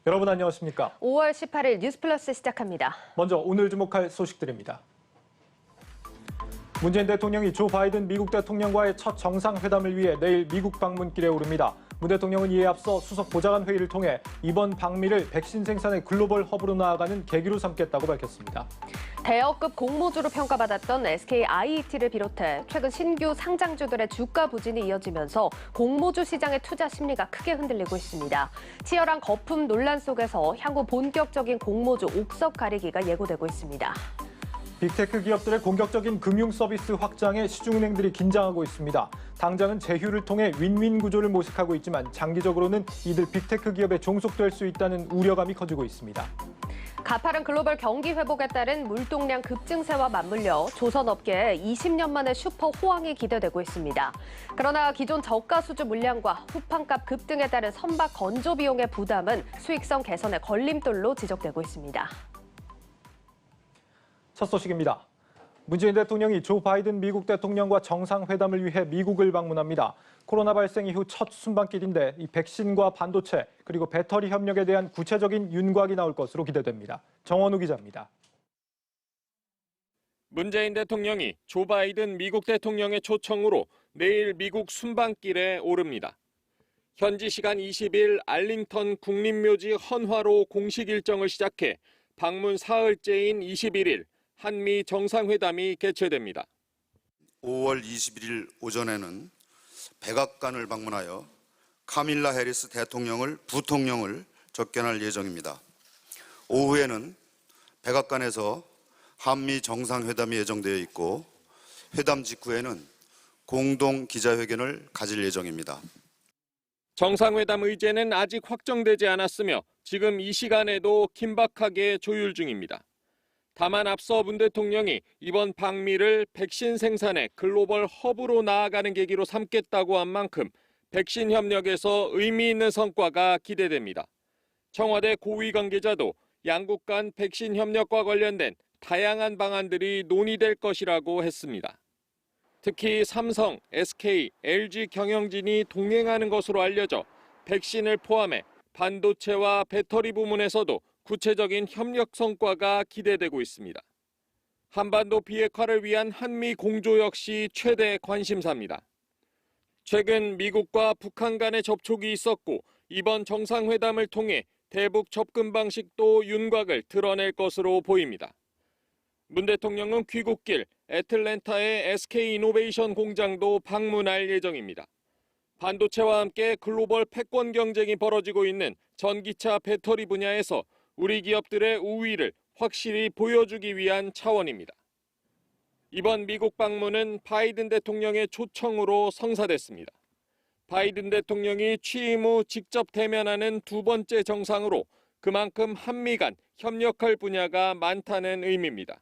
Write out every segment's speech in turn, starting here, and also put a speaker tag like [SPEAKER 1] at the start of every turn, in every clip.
[SPEAKER 1] 여러분 안녕하십니까?
[SPEAKER 2] 5월 18일 뉴스플러스 시작합니다.
[SPEAKER 1] 먼저 오늘 주목할 소식들입니다. 문재인 대통령이 조 바이든 미국 대통령과의 첫 정상회담을 위해 내일 미국 방문길에 오릅니다. 문 대통령은 이에 앞서 수석 보좌관 회의를 통해 이번 방미를 백신 생산의 글로벌 허브로 나아가는 계기로 삼겠다고 밝혔습니다.
[SPEAKER 2] 대여급 공모주로 평가받았던 SK IET를 비롯해 최근 신규 상장주들의 주가 부진이 이어지면서 공모주 시장의 투자 심리가 크게 흔들리고 있습니다. 치열한 거품 논란 속에서 향후 본격적인 공모주 옥석 가리기가 예고되고 있습니다.
[SPEAKER 1] 빅테크 기업들의 공격적인 금융 서비스 확장에 시중은행들이 긴장하고 있습니다. 당장은 제휴를 통해 윈윈 구조를 모색하고 있지만 장기적으로는 이들 빅테크 기업에 종속될 수 있다는 우려감이 커지고 있습니다.
[SPEAKER 2] 가파른 글로벌 경기 회복에 따른 물동량 급증세와 맞물려 조선업계에 20년 만에 슈퍼 호황이 기대되고 있습니다. 그러나 기존 저가 수주 물량과 후판값 급등에 따른 선박 건조 비용의 부담은 수익성 개선의 걸림돌로 지적되고 있습니다.
[SPEAKER 1] 첫 소식입니다. 문재인 대통령이 조 바이든 미국 대통령과 정상회담을 위해 미국을 방문합니다. 코로나 발생 이후 첫 순방길인데 이 백신과 반도체 그리고 배터리 협력에 대한 구체적인 윤곽이 나올 것으로 기대됩니다. 정원우 기자입니다.
[SPEAKER 3] 문재인 대통령이 조 바이든 미국 대통령의 초청으로 내일 미국 순방길에 오릅니다. 현지 시간 20일 알링턴 국립묘지 헌화로 공식 일정을 시작해 방문 사흘째인 21일 한미 정상회담이 개최됩니다.
[SPEAKER 4] 5월 21일 오전에는 백악관을 방문하여 카밀라 해리스 대통령을 부통령을 접견할 예정입니다. 오후에는 백악관에서 한미 정상회담이 예정되어 있고 회담 직후에는 공동 기자회견을 가질 예정입니다.
[SPEAKER 3] 정상회담 의제는 아직 확정되지 않았으며 지금 이 시간에도 긴박하게 조율 중입니다. 다만 앞서 문 대통령이 이번 방미를 백신 생산의 글로벌 허브로 나아가는 계기로 삼겠다고 한 만큼 백신 협력에서 의미 있는 성과가 기대됩니다. 청와대 고위 관계자도 양국 간 백신 협력과 관련된 다양한 방안들이 논의될 것이라고 했습니다. 특히 삼성, SK, LG 경영진이 동행하는 것으로 알려져 백신을 포함해 반도체와 배터리 부문에서도 구체적인 협력 성과가 기대되고 있습니다. 한반도 비핵화를 위한 한미 공조 역시 최대 관심사입니다. 최근 미국과 북한 간의 접촉이 있었고 이번 정상회담을 통해 대북 접근 방식도 윤곽을 드러낼 것으로 보입니다. 문 대통령은 귀국길 애틀랜타의 SK 이노베이션 공장도 방문할 예정입니다. 반도체와 함께 글로벌 패권 경쟁이 벌어지고 있는 전기차 배터리 분야에서 우리 기업들의 우위를 확실히 보여주기 위한 차원입니다. 이번 미국 방문은 바이든 대통령의 초청으로 성사됐습니다. 바이든 대통령이 취임 후 직접 대면하는 두 번째 정상으로 그만큼 한미 간 협력할 분야가 많다는 의미입니다.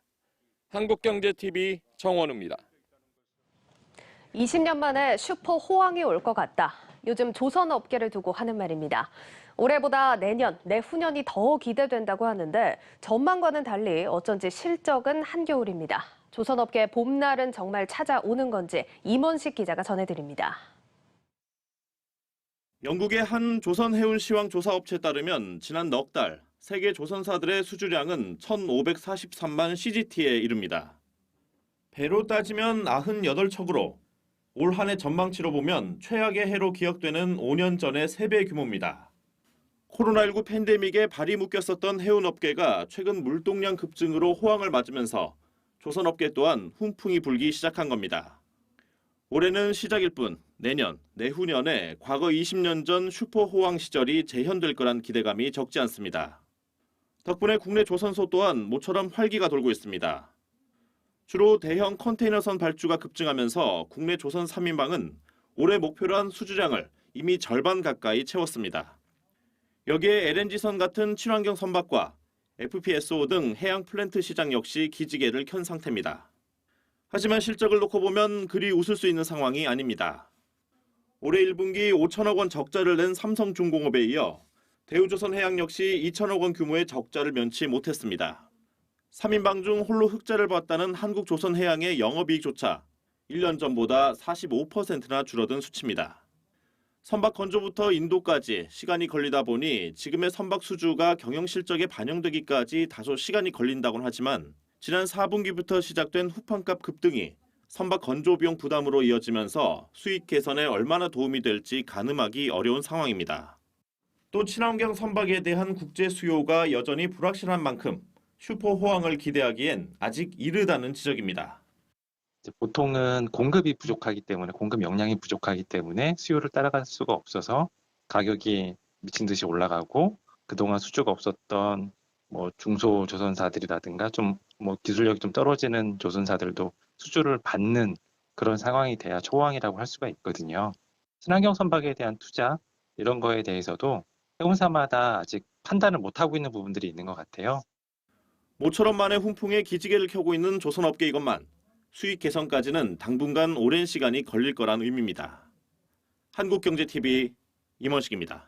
[SPEAKER 3] 한국경제TV 정원우입니다.
[SPEAKER 2] 20년 만에 슈퍼 호황이 올 것 같다. 요즘 조선업계를 두고 하는 말입니다. 올해보다 내년, 내후년이 더 기대된다고 하는데 전망과는 달리 어쩐지 실적은 한겨울입니다. 조선업계의 봄날은 정말 찾아오는 건지 임원식 기자가 전해드립니다.
[SPEAKER 5] 영국의 한 조선해운시황 조사업체에 따르면 지난 넉 달 세계 조선사들의 수주량은 1,543만 CGT에 이릅니다. 배로 따지면 98척으로 올 한 해 전망치로 보면 최악의 해로 기억되는 5년 전의 3배 규모입니다. 코로나19 팬데믹에 발이 묶였었던 해운업계가 최근 물동량 급증으로 호황을 맞으면서 조선업계 또한 훈풍이 불기 시작한 겁니다. 올해는 시작일 뿐 내년, 내후년에 과거 20년 전 슈퍼 호황 시절이 재현될 거란 기대감이 적지 않습니다. 덕분에 국내 조선소 또한 모처럼 활기가 돌고 있습니다. 주로 대형 컨테이너선 발주가 급증하면서 국내 조선 3인방은 올해 목표로 한 수주량을 이미 절반 가까이 채웠습니다. 여기에 LNG선 같은 친환경 선박과 FPSO 등 해양 플랜트 시장 역시 기지개를 켠 상태입니다. 하지만 실적을 놓고 보면 그리 웃을 수 있는 상황이 아닙니다. 올해 1분기 5천억 원 적자를 낸 삼성중공업에 이어 대우조선해양 역시 2천억 원 규모의 적자를 면치 못했습니다. 3인방 중 홀로 흑자를 봤다는 한국조선해양의 영업이익조차 1년 전보다 45%나 줄어든 수치입니다. 선박 건조부터 인도까지 시간이 걸리다 보니 지금의 선박 수주가 경영 실적에 반영되기까지 다소 시간이 걸린다곤 하지만 지난 4분기부터 시작된 후판값 급등이 선박 건조 비용 부담으로 이어지면서 수익 개선에 얼마나 도움이 될지 가늠하기 어려운 상황입니다. 또 친환경 선박에 대한 국제 수요가 여전히 불확실한 만큼 슈퍼 호황을 기대하기엔 아직 이르다는 지적입니다.
[SPEAKER 6] 보통은 공급이 부족하기 때문에 공급 역량이 부족하기 때문에 수요를 따라갈 수가 없어서 가격이 미친 듯이 올라가고 그동안 수주가 없었던 중소조선사들이라든가 기술력이 좀 떨어지는 조선사들도 수주를 받는 그런 상황이 돼야 초호황이라고 할 수가 있거든요. 친환경 선박에 대한 투자 이런 거에 대해서도 해운사마다 아직 판단을 못하고 있는 부분들이 있는 것 같아요.
[SPEAKER 5] 모처럼 만의 훈풍에 기지개를 켜고 있는 조선업계 이것만 수익 개선까지는 당분간 오랜 시간이 걸릴 거란 의미입니다. 한국경제TV 임원식입니다.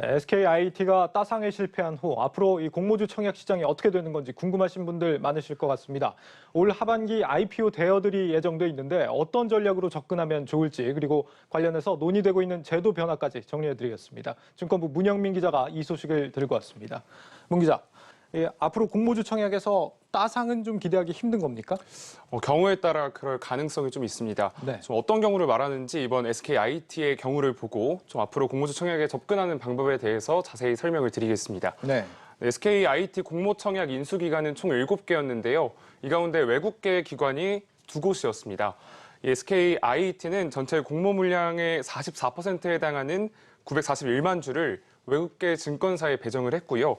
[SPEAKER 1] SKIT가 따상에 실패한 후 앞으로 이 공모주 청약 시장이 어떻게 되는 건지 궁금하신 분들 많으실 것 같습니다. 올 하반기 IPO 대여들이 예정돼 있는데 어떤 전략으로 접근하면 좋을지 그리고 관련해서 논의되고 있는 제도 변화까지 정리해드리겠습니다. 증권부 문영민 기자가 이 소식을 들고 왔습니다. 문 기자, 앞으로 공모주 청약에서 따상은 좀 기대하기 힘든 겁니까?
[SPEAKER 7] 경우에 따라 그럴 가능성이 좀 있습니다.
[SPEAKER 1] 네.
[SPEAKER 7] 좀 어떤 경우를 말하는지 이번 SKIT의 경우를 보고 좀 앞으로 공모주 청약에 접근하는 방법에 대해서 자세히 설명을 드리겠습니다.
[SPEAKER 1] 네.
[SPEAKER 7] SKIT 공모 청약 인수 기관은 총 7개였는데요. 이 가운데 외국계 기관이 2곳이었습니다. 이 SKIT는 전체 공모 물량의 44%에 해당하는 941만 주를 외국계 증권사에 배정을 했고요.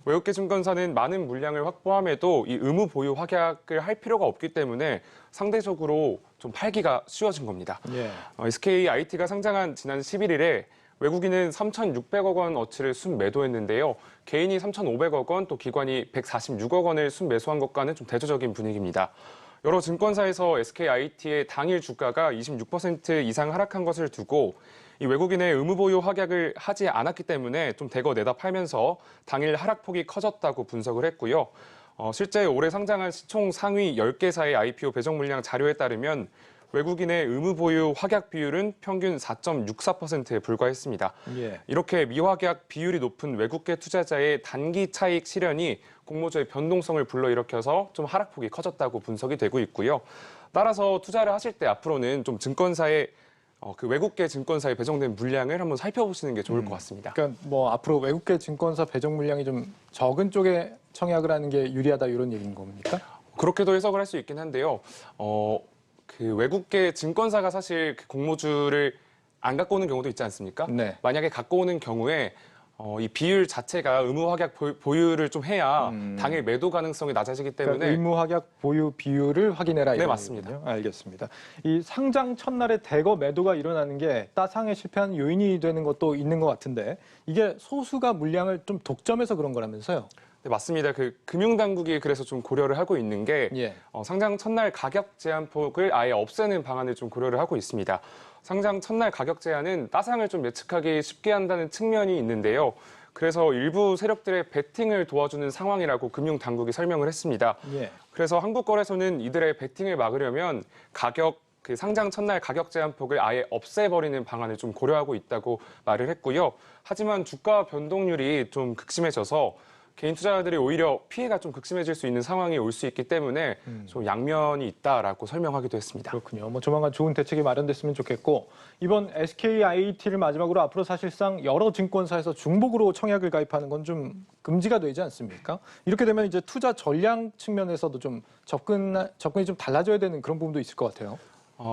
[SPEAKER 7] 외국계 증권사는 많은 물량을 확보함에도 이 의무 보유 확약을 할 필요가 없기 때문에 상대적으로 좀 팔기가 쉬워진 겁니다.
[SPEAKER 1] 예.
[SPEAKER 7] SKIT가 상장한 지난 11일에 외국인은 3,600억 원 어치를 순매도했는데요. 개인이 3,500억 원, 또 기관이 146억 원을 순매수한 것과는 좀 대조적인 분위기입니다. 여러 증권사에서 SKIT의 당일 주가가 26% 이상 하락한 것을 두고 이 외국인의 의무 보유 확약을 하지 않았기 때문에 좀 대거 내다 팔면서 당일 하락폭이 커졌다고 분석을 했고요. 실제 올해 상장한 시총 상위 10개사의 IPO 배정 물량 자료에 따르면 외국인의 의무 보유 확약 비율은 평균 4.64%에 불과했습니다.
[SPEAKER 1] 예.
[SPEAKER 7] 이렇게 미확약 비율이 높은 외국계 투자자의 단기 차익 실현이 공모주의 변동성을 불러일으켜서 좀 하락폭이 커졌다고 분석이 되고 있고요. 따라서 투자를 하실 때 앞으로는 좀 증권사의 그 외국계 증권사에 배정된 물량을 한번 살펴보시는 게 좋을 것 같습니다.
[SPEAKER 1] 그러니까 앞으로 외국계 증권사 배정 물량이 좀 적은 쪽에 청약을 하는 게 유리하다 이런 얘기인 겁니까?
[SPEAKER 7] 그렇게도 해석을 할 수 있긴 한데요. 그 외국계 증권사가 사실 그 공모주를 안 갖고 오는 경우도 있지 않습니까?
[SPEAKER 1] 네.
[SPEAKER 7] 만약에 갖고 오는 경우에 이 비율 자체가 의무 확약 보유를 좀 해야 당일 매도 가능성이 낮아지기 때문에
[SPEAKER 1] 그러니까 의무 확약 보유 비율을 확인해라.
[SPEAKER 7] 네,
[SPEAKER 1] 이런
[SPEAKER 7] 맞습니다.
[SPEAKER 1] 얘기군요. 알겠습니다. 이 상장 첫날에 대거 매도가 일어나는 게 따상에 실패한 요인이 되는 것도 있는 것 같은데 이게 소수가 물량을 좀 독점해서 그런 거라면서요?
[SPEAKER 7] 네, 맞습니다. 그 금융당국이 그래서 좀 고려를 하고 있는 게
[SPEAKER 1] 예.
[SPEAKER 7] 상장 첫날 가격 제한폭을 아예 없애는 방안을 좀 고려를 하고 있습니다. 상장 첫날 가격 제한은 따상을 좀 예측하기 쉽게 한다는 측면이 있는데요. 그래서 일부 세력들의 베팅을 도와주는 상황이라고 금융당국이 설명을 했습니다.
[SPEAKER 1] 예.
[SPEAKER 7] 그래서 한국거래소는 이들의 베팅을 막으려면 그 상장 첫날 가격 제한폭을 아예 없애버리는 방안을 좀 고려하고 있다고 말을 했고요. 하지만 주가 변동률이 좀 극심해져서 개인 투자자들이 오히려 피해가 좀 극심해질 수 있는 상황이 올 수 있기 때문에 좀 양면이 있다라고 설명하기도 했습니다.
[SPEAKER 1] 그렇군요. 조만간 좋은 대책이 마련됐으면 좋겠고 이번 SKIT를 마지막으로 앞으로 사실상 여러 증권사에서 중복으로 청약을 가입하는 건 좀 금지가 되지 않습니까? 이렇게 되면 이제 투자 전략 측면에서도 좀 접근이 좀 달라져야 되는 그런 부분도 있을 것 같아요.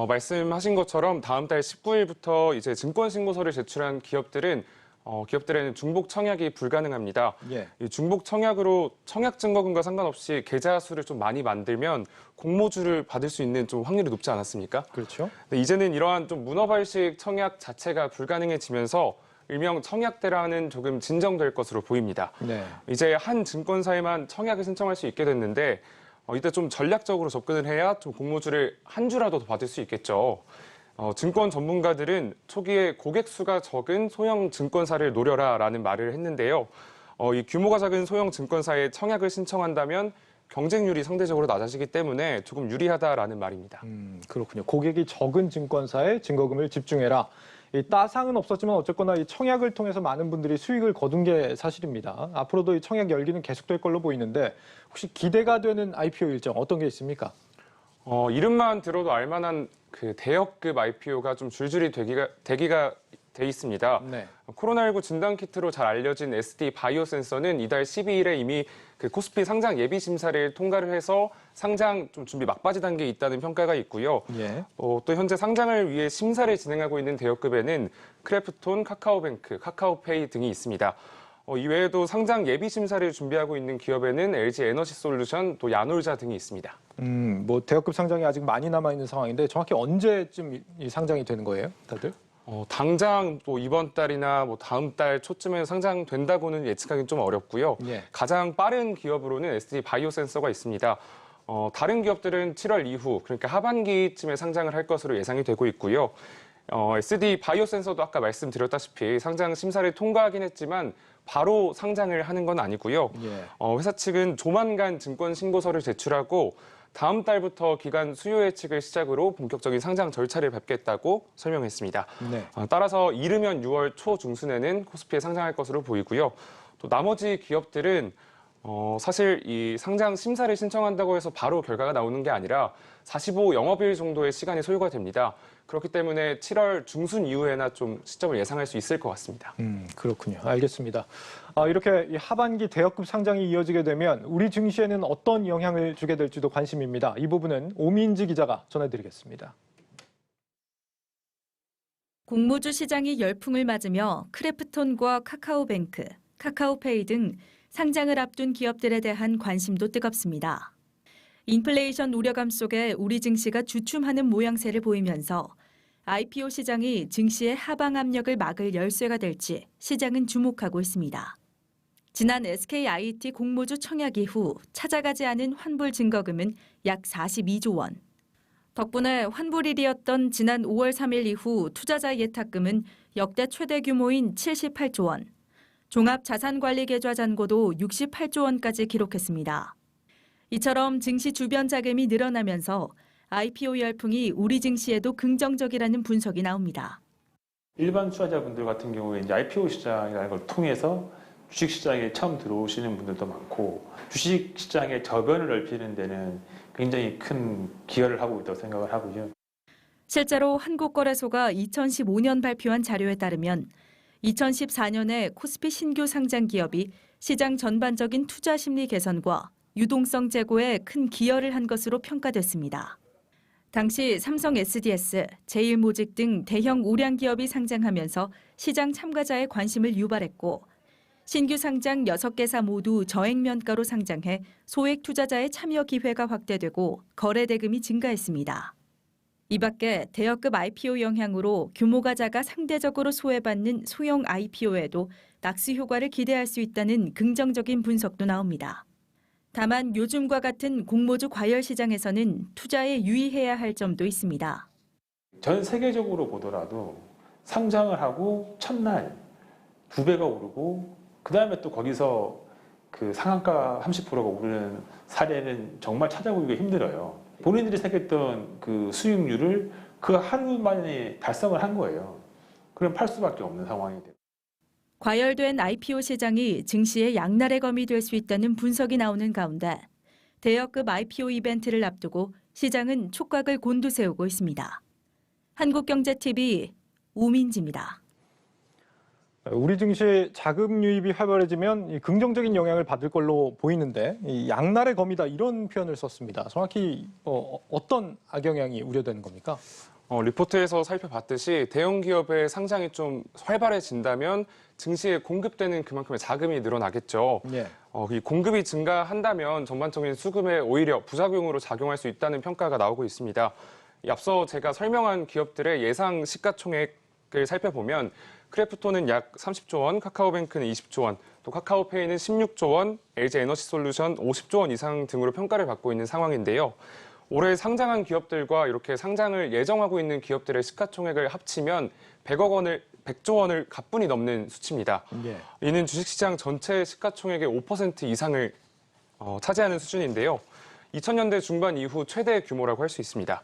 [SPEAKER 7] 말씀하신 것처럼 다음 달 19일부터 이제 증권 신고서를 제출한 기업들에는 중복 청약이 불가능합니다.
[SPEAKER 1] 예.
[SPEAKER 7] 이 중복 청약으로 청약 증거금과 상관없이 계좌 수를 좀 많이 만들면 공모주를 받을 수 있는 좀 확률이 높지 않았습니까?
[SPEAKER 1] 그렇죠.
[SPEAKER 7] 근데 이제는 이러한 좀 문어발식 청약 자체가 불가능해지면서 일명 청약대란은 조금 진정될 것으로 보입니다.
[SPEAKER 1] 네.
[SPEAKER 7] 이제 한 증권사에만 청약을 신청할 수 있게 됐는데 이때 좀 전략적으로 접근을 해야 좀 공모주를 한 주라도 더 받을 수 있겠죠. 증권 전문가들은 초기에 고객 수가 적은 소형 증권사를 노려라라는 말을 했는데요. 이 규모가 작은 소형 증권사에 청약을 신청한다면 경쟁률이 상대적으로 낮아지기 때문에 조금 유리하다라는 말입니다.
[SPEAKER 1] 그렇군요. 고객이 적은 증권사에 증거금을 집중해라. 이 따상은 없었지만 어쨌거나 이 청약을 통해서 많은 분들이 수익을 거둔 게 사실입니다. 앞으로도 이 청약 열기는 계속될 걸로 보이는데 혹시 기대가 되는 IPO 일정 어떤 게 있습니까?
[SPEAKER 7] 이름만 들어도 알만한 그 대역급 IPO가 좀 줄줄이 대기가 돼 있습니다.
[SPEAKER 1] 네.
[SPEAKER 7] 코로나19 진단키트로 잘 알려진 SD 바이오센서는 이달 12일에 이미 그 코스피 상장 예비 심사를 통과를 해서 상장 좀 준비 막바지 단계에 있다는 평가가 있고요.
[SPEAKER 1] 예.
[SPEAKER 7] 또 현재 상장을 위해 심사를 진행하고 있는 대역급에는 크래프톤, 카카오뱅크, 카카오페이 등이 있습니다. 이외에도 상장 예비 심사를 준비하고 있는 기업에는 LG 에너지솔루션, 또 야놀자 등이 있습니다.
[SPEAKER 1] 뭐 대역급 상장이 아직 많이 남아 있는 상황인데 정확히 언제쯤 이 상장이 되는 거예요, 다들?
[SPEAKER 7] 당장 또 이번 달이나 뭐 다음 달 초쯤에 상장된다고는 예측하기는 좀 어렵고요.
[SPEAKER 1] 예.
[SPEAKER 7] 가장 빠른 기업으로는 SD 바이오센서가 있습니다. 다른 기업들은 7월 이후, 그러니까 하반기쯤에 상장을 할 것으로 예상이 되고 있고요. SD 바이오센서도 아까 말씀드렸다시피 상장 심사를 통과하긴 했지만 바로 상장을 하는 건 아니고요.
[SPEAKER 1] 예.
[SPEAKER 7] 회사 측은 조만간 증권 신고서를 제출하고 다음 달부터 기간 수요 예측을 시작으로 본격적인 상장 절차를 밟겠다고 설명했습니다.
[SPEAKER 1] 네.
[SPEAKER 7] 따라서 이르면 6월 초 중순에는 코스피에 상장할 것으로 보이고요. 또 나머지 기업들은 사실 이 상장 심사를 신청한다고 해서 바로 결과가 나오는 게 아니라 45 영업일 정도의 시간이 소요가 됩니다. 그렇기 때문에 7월 중순 이후에나 좀 시점을 예상할 수 있을 것 같습니다.
[SPEAKER 1] 그렇군요. 알겠습니다. 이렇게 이 하반기 대역급 상장이 이어지게 되면 우리 증시에는 어떤 영향을 주게 될지도 관심입니다. 이 부분은 오민지 기자가 전해드리겠습니다.
[SPEAKER 8] 공모주 시장이 열풍을 맞으며 크래프톤과 카카오뱅크, 카카오페이 등 상장을 앞둔 기업들에 대한 관심도 뜨겁습니다. 인플레이션 우려감 속에 우리 증시가 주춤하는 모양새를 보이면서 IPO 시장이 증시의 하방 압력을 막을 열쇠가 될지 시장은 주목하고 있습니다. 지난 SKIT 공모주 청약 이후 찾아가지 않은 환불 증거금은 약 42조 원. 덕분에 환불일이었던 지난 5월 3일 이후 투자자 예탁금은 역대 최대 규모인 78조 원. 종합자산관리계좌 잔고도 68조 원까지 기록했습니다. 이처럼 증시 주변 자금이 늘어나면서 IPO 열풍이 우리 증시에도 긍정적이라는 분석이 나옵니다.
[SPEAKER 9] 일반 투자자분들 같은 경우에 이제 IPO 시장이라는 걸 통해서 주식시장에 처음 들어오시는 분들도 많고 주식시장의 저변을 넓히는 데는 굉장히 큰 기여를 하고 있다고 생각을 하고요.
[SPEAKER 8] 실제로 한국거래소가 2015년 발표한 자료에 따르면 2014년에 코스피 신규 상장 기업이 시장 전반적인 투자 심리 개선과 유동성 제고에 큰 기여를 한 것으로 평가됐습니다. 당시 삼성 SDS, 제일모직 등 대형 우량 기업이 상장하면서 시장 참가자의 관심을 유발했고 신규 상장 6개사 모두 저액 면가로 상장해 소액 투자자의 참여 기회가 확대되고 거래 대금이 증가했습니다. 이 밖에 대역급 IPO 영향으로 규모가 작아 상대적으로 소외받는 소형 IPO에도 낙수 효과를 기대할 수 있다는 긍정적인 분석도 나옵니다. 다만 요즘과 같은 공모주 과열 시장에서는 투자에 유의해야 할 점도 있습니다.
[SPEAKER 9] 전 세계적으로 보더라도 상장을 하고 첫날 2배가 오르고 그다음에 또 거기서 그 상한가 30%가 오르는 사례는 정말 찾아보기가 힘들어요. 본인들이 생각했던 그 수익률을 그 하루 만에 달성을 한 거예요. 그럼 팔 수밖에 없는 상황이 돼요.
[SPEAKER 8] 과열된 IPO 시장이 증시의 양날의 검이 될 수 있다는 분석이 나오는 가운데 대역급 IPO 이벤트를 앞두고 시장은 촉각을 곤두세우고 있습니다. 한국경제TV 오민지입니다.
[SPEAKER 1] 우리 증시 자금 유입이 활발해지면 이 긍정적인 영향을 받을 걸로 보이는데 이 양날의 검이다 이런 표현을 썼습니다. 정확히 어떤 악영향이 우려되는 겁니까?
[SPEAKER 7] 리포트에서 살펴봤듯이 대형 기업의 상장이 좀 활발해진다면 증시에 공급되는 그만큼의 자금이 늘어나겠죠.
[SPEAKER 1] 예.
[SPEAKER 7] 이 공급이 증가한다면 전반적인 수급에 오히려 부작용으로 작용할 수 있다는 평가가 나오고 있습니다. 앞서 제가 설명한 기업들의 예상 시가총액을 살펴보면 크래프톤은 약 30조 원, 카카오뱅크는 20조 원, 또 카카오페이는 16조 원, LG 에너지솔루션 50조 원 이상 등으로 평가를 받고 있는 상황인데요. 올해 상장한 기업들과 이렇게 상장을 예정하고 있는 기업들의 시가총액을 합치면 100조 원을 가뿐히 넘는 수치입니다.
[SPEAKER 1] 예.
[SPEAKER 7] 이는 주식시장 전체 시가총액의 5% 이상을 차지하는 수준인데요. 2000년대 중반 이후 최대 규모라고 할 수 있습니다.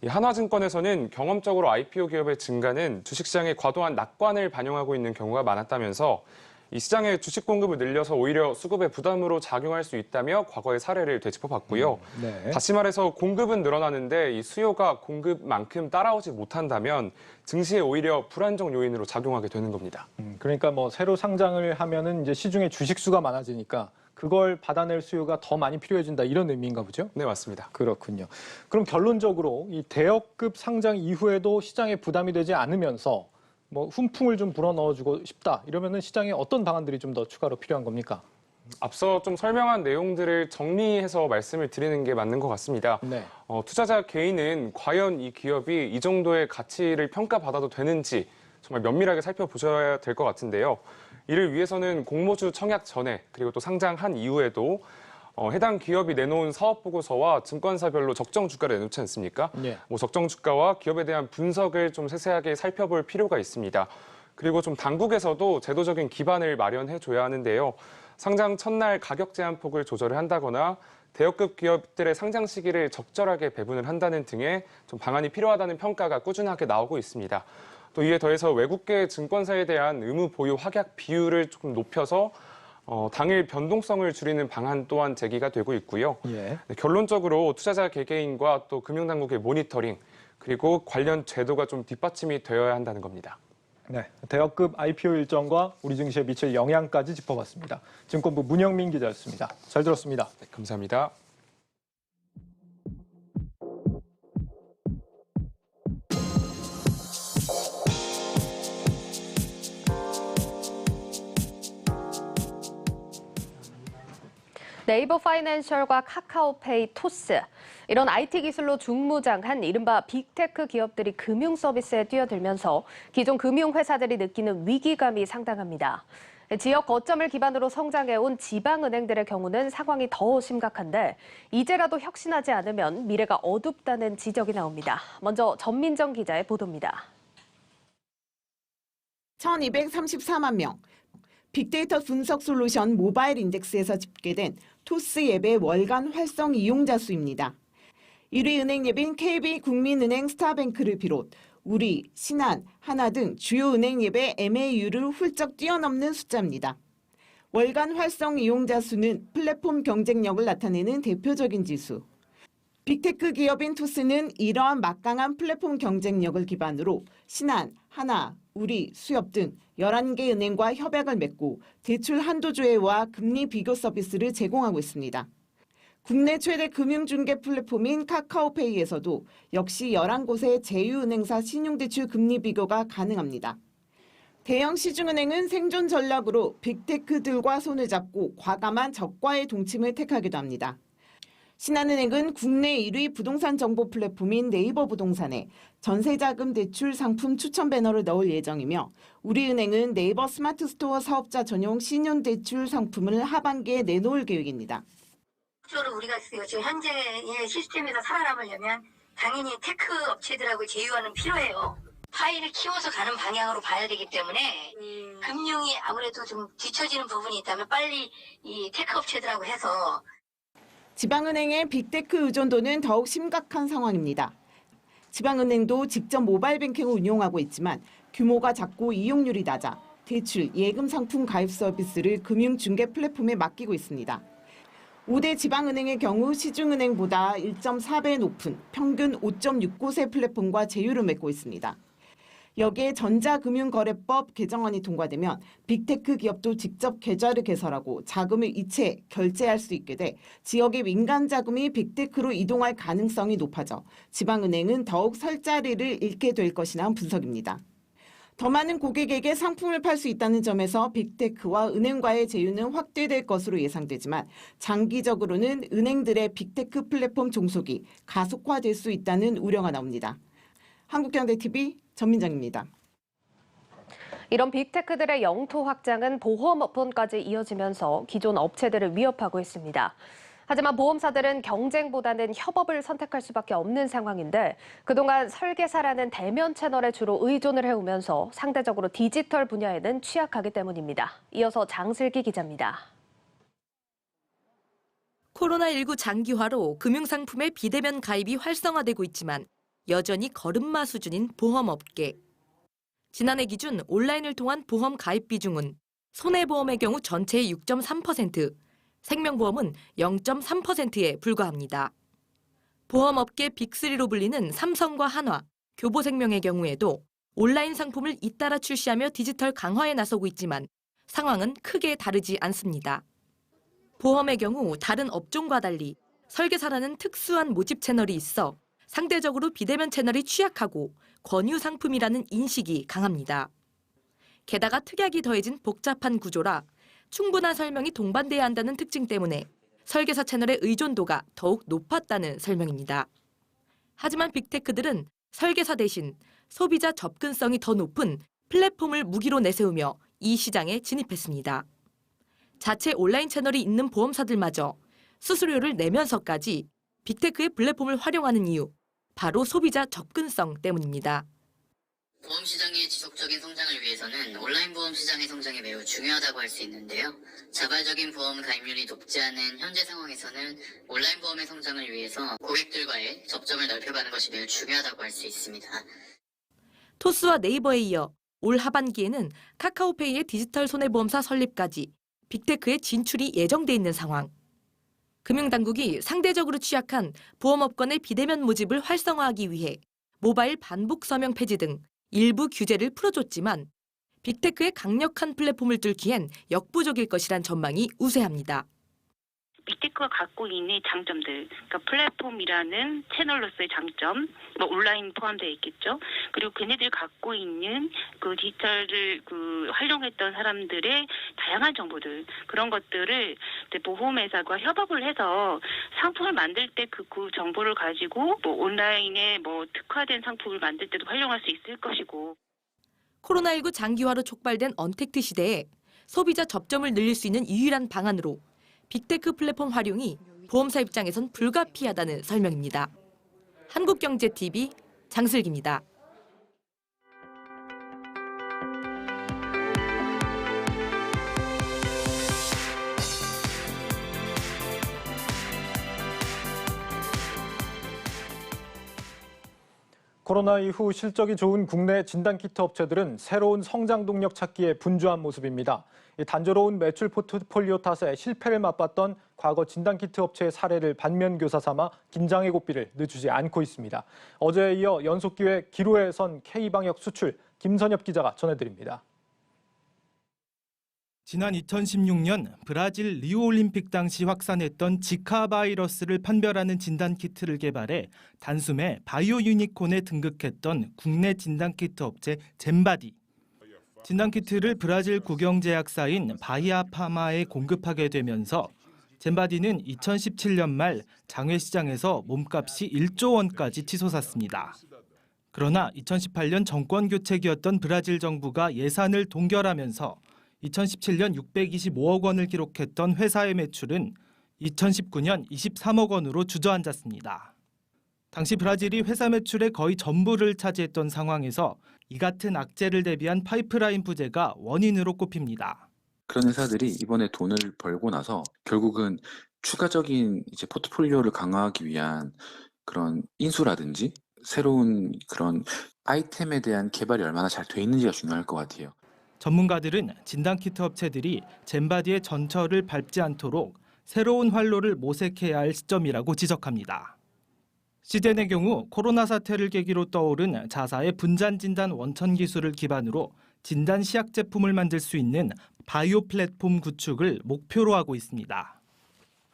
[SPEAKER 7] 한화증권에서는 경험적으로 IPO 기업의 증가는 주식시장의 과도한 낙관을 반영하고 있는 경우가 많았다면서 이 시장의 주식 공급을 늘려서 오히려 수급의 부담으로 작용할 수 있다며 과거의 사례를 되짚어봤고요.
[SPEAKER 1] 네.
[SPEAKER 7] 다시 말해서 공급은 늘어나는데 이 수요가 공급만큼 따라오지 못한다면 증시에 오히려 불안정 요인으로 작용하게 되는 겁니다.
[SPEAKER 1] 그러니까 뭐 새로 상장을 하면은 이제 시중에 주식 수가 많아지니까 그걸 받아낼 수요가 더 많이 필요해진다 이런 의미인가 보죠?
[SPEAKER 7] 네, 맞습니다.
[SPEAKER 1] 그렇군요. 그럼 결론적으로 이 대여급 상장 이후에도 시장에 부담이 되지 않으면서 뭐 훈풍을 좀 불어넣어주고 싶다 이러면은 시장에 어떤 방안들이 좀 더 추가로 필요한 겁니까?
[SPEAKER 7] 앞서 좀 설명한 내용들을 정리해서 말씀을 드리는 게 맞는 것 같습니다.
[SPEAKER 1] 네.
[SPEAKER 7] 투자자 개인은 과연 이 기업이 이 정도의 가치를 평가받아도 되는지 정말 면밀하게 살펴보셔야 될 것 같은데요. 이를 위해서는 공모주 청약 전에 그리고 또 상장한 이후에도 해당 기업이 내놓은 사업보고서와 증권사별로 적정 주가를 내놓지 않습니까?
[SPEAKER 1] 예.
[SPEAKER 7] 뭐 적정 주가와 기업에 대한 분석을 좀 세세하게 살펴볼 필요가 있습니다. 그리고 좀 당국에서도 제도적인 기반을 마련해줘야 하는데요. 상장 첫날 가격 제한폭을 조절을 한다거나 대여급 기업들의 상장 시기를 적절하게 배분을 한다는 등의 좀 방안이 필요하다는 평가가 꾸준하게 나오고 있습니다. 또 이에 더해서 외국계 증권사에 대한 의무 보유 확약 비율을 조금 높여서 당일 변동성을 줄이는 방안 또한 제기가 되고 있고요.
[SPEAKER 1] 예.
[SPEAKER 7] 네, 결론적으로 투자자 개개인과 또 금융당국의 모니터링 그리고 관련 제도가 좀 뒷받침이 되어야 한다는 겁니다.
[SPEAKER 1] 네. 대여급 IPO 일정과 우리 증시에 미칠 영향까지 짚어봤습니다. 증권부 문영민 기자였습니다. 잘 들었습니다.
[SPEAKER 7] 네, 감사합니다.
[SPEAKER 2] 네이버 파이낸셜과 카카오페이, 토스 이런 IT 기술로 중무장한 이른바 빅테크 기업들이 금융 서비스에 뛰어들면서 기존 금융회사들이 느끼는 위기감이 상당합니다. 지역 거점을 기반으로 성장해온 지방은행들의 경우는 상황이 더 심각한데 이제라도 혁신하지 않으면 미래가 어둡다는 지적이 나옵니다. 먼저 전민정 기자의 보도입니다.
[SPEAKER 10] 1234만 명. 빅데이터 분석 솔루션 모바일 인덱스에서 집계된 토스 앱의 월간 활성 이용자 수입니다. 1위 은행 앱인 KB국민은행 스타뱅크를 비롯 우리, 신한, 하나 등 주요 은행 앱의 MAU를 훌쩍 뛰어넘는 숫자입니다. 월간 활성 이용자 수는 플랫폼 경쟁력을 나타내는 대표적인 지수. 빅테크 기업인 토스는 이러한 막강한 플랫폼 경쟁력을 기반으로 신한, 하나, 우리, 수협 등 11개 은행과 협약을 맺고 대출 한도 조회와 금리 비교 서비스를 제공하고 있습니다. 국내 최대 금융중개 플랫폼인 카카오페이에서도 역시 11곳의 제휴은행사 신용대출 금리 비교가 가능합니다. 대형 시중은행은 생존 전략으로 빅테크들과 손을 잡고 과감한 저가의 동침을 택하기도 합니다. 신한은행은 국내 1위 부동산 정보 플랫폼인 네이버 부동산에 전세자금 대출 상품 추천 배너를 넣을 예정이며 우리은행은 네이버 스마트 스토어 사업자 전용 신용대출 상품을 하반기에 내놓을 계획입니다.
[SPEAKER 11] 실제로 우리가 지금 현재의 시스템에서 살아남으려면 당연히 테크 업체들하고 제휴하는 필요해요. 파일을 키워서 가는 방향으로 봐야 되기 때문에 금융이 아무래도 좀 뒤처지는 부분이 있다면 빨리 이 테크 업체들하고 해서
[SPEAKER 10] 지방은행의 빅테크 의존도는 더욱 심각한 상황입니다. 지방은행도 직접 모바일 뱅킹을 운용하고 있지만 규모가 작고 이용률이 낮아 대출, 예금 상품 가입 서비스를 금융중개 플랫폼에 맡기고 있습니다. 5대 지방은행의 경우 시중은행보다 1.4배 높은 평균 5.6곳의 플랫폼과 제휴를 맺고 있습니다. 여기에 전자금융거래법 개정안이 통과되면 빅테크 기업도 직접 계좌를 개설하고 자금을 이체, 결제할 수 있게 돼 지역의 민간 자금이 빅테크로 이동할 가능성이 높아져 지방은행은 더욱 설 자리를 잃게 될 것이라는 분석입니다. 더 많은 고객에게 상품을 팔 수 있다는 점에서 빅테크와 은행과의 제휴는 확대될 것으로 예상되지만 장기적으로는 은행들의 빅테크 플랫폼 종속이 가속화될 수 있다는 우려가 나옵니다. 한국경제TV 전민정입니다.
[SPEAKER 2] 이런 빅테크들의 영토 확장은 보험 업본까지 이어지면서 기존 업체들을 위협하고 있습니다. 하지만 보험사들은 경쟁보다는 협업을 선택할 수밖에 없는 상황인데 그동안 설계사라는 대면 채널에 주로 의존을 해오면서 상대적으로 디지털 분야에는 취약하기 때문입니다. 이어서 장슬기 기자입니다.
[SPEAKER 12] 코로나19 장기화로 금융상품의 비대면 가입이 활성화되고 있지만 여전히 걸음마 수준인 보험업계. 지난해 기준 온라인을 통한 보험 가입 비중은 손해보험의 경우 전체의 6.3%, 생명보험은 0.3%에 불과합니다. 보험업계 빅3로 불리는 삼성과 한화, 교보생명의 경우에도 온라인 상품을 잇따라 출시하며 디지털 강화에 나서고 있지만 상황은 크게 다르지 않습니다. 보험의 경우 다른 업종과 달리 설계사라는 특수한 모집 채널이 있어 상대적으로 비대면 채널이 취약하고 권유 상품이라는 인식이 강합니다. 게다가 특약이 더해진 복잡한 구조라 충분한 설명이 동반돼야 한다는 특징 때문에 설계사 채널의 의존도가 더욱 높았다는 설명입니다. 하지만 빅테크들은 설계사 대신 소비자 접근성이 더 높은 플랫폼을 무기로 내세우며 이 시장에 진입했습니다. 자체 온라인 채널이 있는 보험사들마저 수수료를 내면서까지 빅테크의 플랫폼을 활용하는 이유, 바로 소비자 접근성 때문입니다.
[SPEAKER 13] 보험 시장의 지속적인 성장을 위해서는 온라인 보험 시장의 성장이 매우 중요하다고 할 수 있는데요. 자발적인 보험 가입률이 높지 않은 현재 상황에서는 온라인 보험의 성장을 위해서 고객들과의 접점을 넓혀가는 것이 매우 중요하다고 할 수 있습니다.
[SPEAKER 12] 토스와 네이버에 이어 올 하반기에는 카카오페이의 디지털 손해보험사 설립까지 빅테크의 진출이 예정돼 있는 상황. 금융당국이 상대적으로 취약한 보험업권의 비대면 모집을 활성화하기 위해 모바일 반복 서명 폐지 등 일부 규제를 풀어줬지만 빅테크의 강력한 플랫폼을 뚫기엔 역부족일 것이란 전망이 우세합니다.
[SPEAKER 14] 빅테크가 갖고 있는 장점들, 그러니까 플랫폼이라는 채널로서의 장점, 뭐 온라인 포함되어 있겠죠. 그리고 걔네들 갖고 있는 그 디지털을 활용했던 사람들의 다양한 정보들, 그런 것들을 보험회사가 협업을 해서 상품을 만들 때 그 정보를 가지고 뭐 온라인에 뭐 특화된 상품을 만들 때도 활용할 수 있을 것이고.
[SPEAKER 12] 코로나19 장기화로 촉발된 언택트 시대에 소비자 접점을 늘릴 수 있는 유일한 방안으로 빅테크 플랫폼 활용이 보험사 입장에선 불가피하다는 설명입니다. 한국경제TV 장슬기입니다.
[SPEAKER 1] 코로나 이후 실적이 좋은 국내 진단키트 업체들은 새로운 성장 동력 찾기에 분주한 모습입니다. 단조로운 매출 포트폴리오 탓에 실패를 맛봤던 과거 진단키트 업체의 사례를 반면교사 삼아 긴장의 고삐를 늦추지 않고 있습니다. 어제에 이어 연속 기회 기로에 선 K방역 수출, 김선엽 기자가 전해드립니다.
[SPEAKER 15] 지난 2016년 브라질 리우올림픽 당시 확산했던 지카 바이러스를 판별하는 진단키트를 개발해 단숨에 바이오 유니콘에 등극했던 국내 진단키트 업체 젠바디. 진단키트를 브라질 국영제약사인 바이아파마에 공급하게 되면서 젠바디는 2017년 말 장외시장에서 몸값이 1조 원까지 치솟았습니다. 그러나 2018년 정권 교체기였던 브라질 정부가 예산을 동결하면서 2017년 625억 원을 기록했던 회사의 매출은 2019년 23억 원으로 주저앉았습니다. 당시 브라질이 회사 매출의 거의 전부를 차지했던 상황에서 이 같은 악재를 대비한 파이프라인 부재가 원인으로 꼽힙니다.
[SPEAKER 16] 그런 회사들이 이번에 돈을 벌고 나서 결국은 추가적인 이제 포트폴리오를 강화하기 위한 그런 인수라든지 새로운 그런 아이템에 대한 개발이 얼마나 잘 돼 있는지가 중요할 것 같아요.
[SPEAKER 15] 전문가들은 진단키트 업체들이 젠바디의 전철을 밟지 않도록 새로운 활로를 모색해야 할 시점이라고 지적합니다. 시덴의 경우 코로나 사태를 계기로 떠오른 자사의 분잔 진단 원천 기술을 기반으로 진단 시약 제품을 만들 수 있는 바이오 플랫폼 구축을 목표로 하고 있습니다.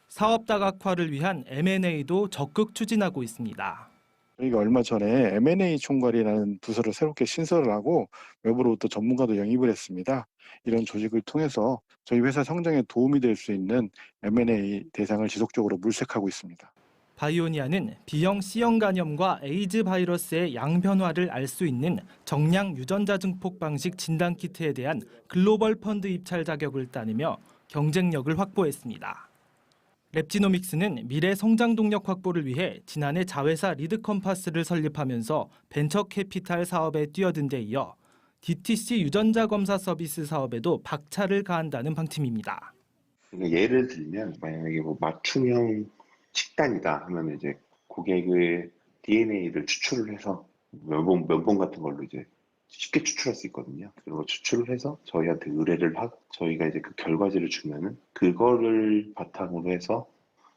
[SPEAKER 15] 사업 다각화를 위한 M&A도 적극 추진하고 있습니다.
[SPEAKER 17] 저희가 얼마 전에 M&A 총괄이라는 부서를 새롭게 신설을 하고 외부로부터 전문가도 영입을 했습니다. 이런 조직을 통해서 저희 회사 성장에 도움이 될 수 있는 M&A 대상을 지속적으로 물색하고 있습니다.
[SPEAKER 15] 바이오니아는 B형 C형 간염과 에이즈 바이러스의 양변화를 알 수 있는 정량 유전자 증폭 방식 진단키트에 대한 글로벌 펀드 입찰 자격을 따내며 경쟁력을 확보했습니다. 랩지노믹스는 미래 성장 동력 확보를 위해 지난해 자회사 리드컴파스를 설립하면서 벤처 캐피탈 사업에 뛰어든 데 이어 DTC 유전자 검사 서비스 사업에도 박차를 가한다는 방침입니다.
[SPEAKER 18] 예를 들면 만약에 뭐 맞춤형 식단이다 하면 이제 고객의 DNA를 추출을 해서 면봉 같은 걸로 이제 쉽게 추출할 수 있거든요. 그리고 추출을 해서 저희한테 의뢰를 하고 저희가 이제 그 결과지를 주면은 그거를 바탕으로 해서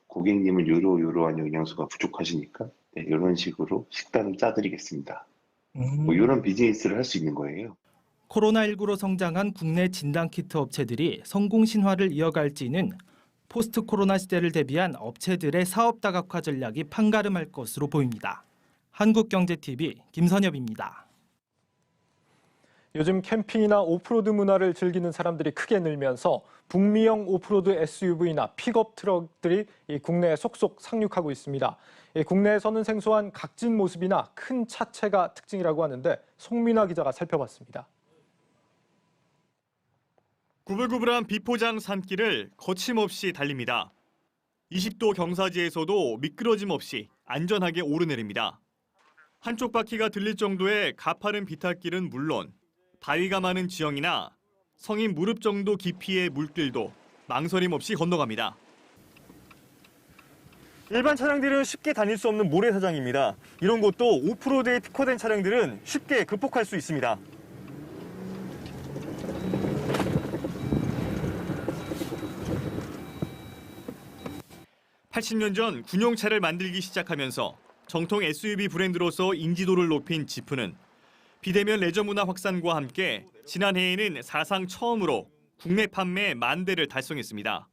[SPEAKER 18] 고객님은 요러한 영양소가 부족하시니까 이런 식으로 식단을 짜드리겠습니다. 뭐 이런 비즈니스를 할 수 있는 거예요.
[SPEAKER 15] 코로나19로 성장한 국내 진단키트 업체들이 성공 신화를 이어갈지는 포스트 코로나 시대를 대비한 업체들의 사업 다각화 전략이 판가름할 것으로 보입니다. 한국경제TV 김선엽입니다.
[SPEAKER 1] 요즘 캠핑이나 오프로드 문화를 즐기는 사람들이 크게 늘면서 북미형 오프로드 SUV나 픽업 트럭들이 국내에 속속 상륙하고 있습니다. 국내에서는 생소한 각진 모습이나 큰 차체가 특징이라고 하는데 송민아 기자가 살펴봤습니다.
[SPEAKER 19] 구불구불한 비포장 산길을 거침없이 달립니다. 20도 경사지에서도 미끄러짐 없이 안전하게 오르내립니다. 한쪽 바퀴가 들릴 정도의 가파른 비탈길은 물론 바위가 많은 지형이나 성인 무릎 정도 깊이의 물길도 망설임 없이 건너갑니다. 일반 차량들은 쉽게 다닐 수 없는 모래사장입니다. 이런 곳도 오프로드에 특화된 차량들은 쉽게 극복할 수 있습니다. (80년) 전 군용차를 만들기 시작하면서 정통 SUV 브랜드로서 인지도를 높인 지프는 비대면 레저 문화 확산과 함께 지난해에는 사상 처음으로 국내 판매 10,000대를 달성했습니다.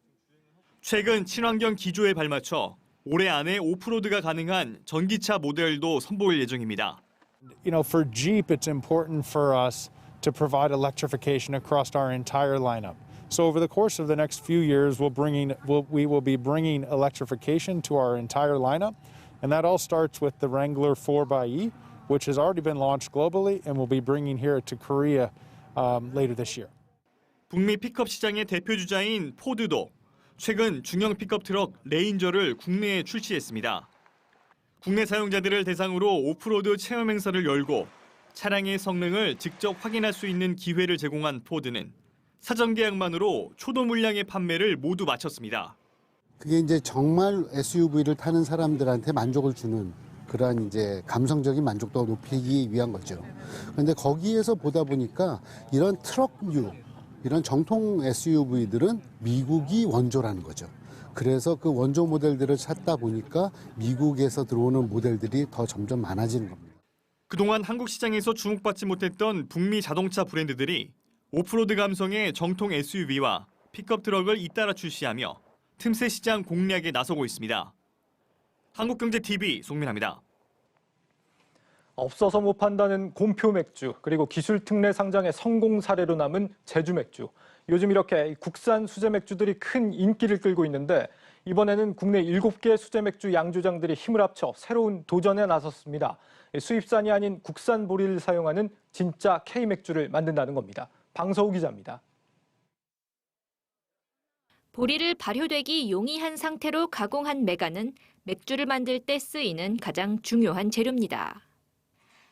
[SPEAKER 19] 최근 친환경 기조에 발맞춰 올해 안에 오프로드가 가능한 전기차 모델도 선보일 예정입니다.
[SPEAKER 20] For Jeep, it's important for us to provide electrification across our entire lineup. So over the course of the next few years, we will be bringing electrification to our entire lineup, and that all starts with the Wrangler 4xe, which has already been launched globally, and we'll be bringing here to Korea later this year.
[SPEAKER 19] 북미 픽업 시장의 대표 주자인 포드도 최근 중형 픽업 트럭 레인저를 국내에 출시했습니다. 국내 사용자들을 대상으로 오프로드 체험 행사를 열고 차량의 성능을 직접 확인할 수 있는 기회를 제공한 포드는 사전 계약만으로 초도 물량의 판매를 모두 마쳤습니다.
[SPEAKER 21] 그게 이제 정말 SUV를 타는 사람들한테 만족을 주는 그러한 이제 감성적인 만족도를 높이기 위한 거죠. 그런데 거기에서 보다 보니까 이런 트럭류, 이런 정통 SUV들은 미국이 원조라는 거죠. 그래서 그 원조 모델들을 찾다 보니까 미국에서 들어오는 모델들이 더 점점 많아지는 겁니다.
[SPEAKER 19] 그동안 한국 시장에서 주목받지 못했던 북미 자동차 브랜드들이 오프로드 감성의 정통 SUV와 픽업 트럭을 잇따라 출시하며 틈새 시장 공략에 나서고 있습니다. 한국경제TV 송민아입니다.
[SPEAKER 1] 없어서 못 판다는 곰표 맥주, 그리고 기술 특례 상장의 성공 사례로 남은 제주 맥주. 요즘 이렇게 국산 수제 맥주들이 큰 인기를 끌고 있는데 이번에는 국내 7개 수제 맥주 양조장들이 힘을 합쳐 새로운 도전에 나섰습니다. 수입산이 아닌 국산 보리를 사용하는 진짜 K맥주를 만든다는 겁니다. 방서우 기자입니다.
[SPEAKER 22] 보리를 발효되기 용이한 상태로 가공한 메가는 맥주를 만들 때 쓰이는 가장 중요한 재료입니다.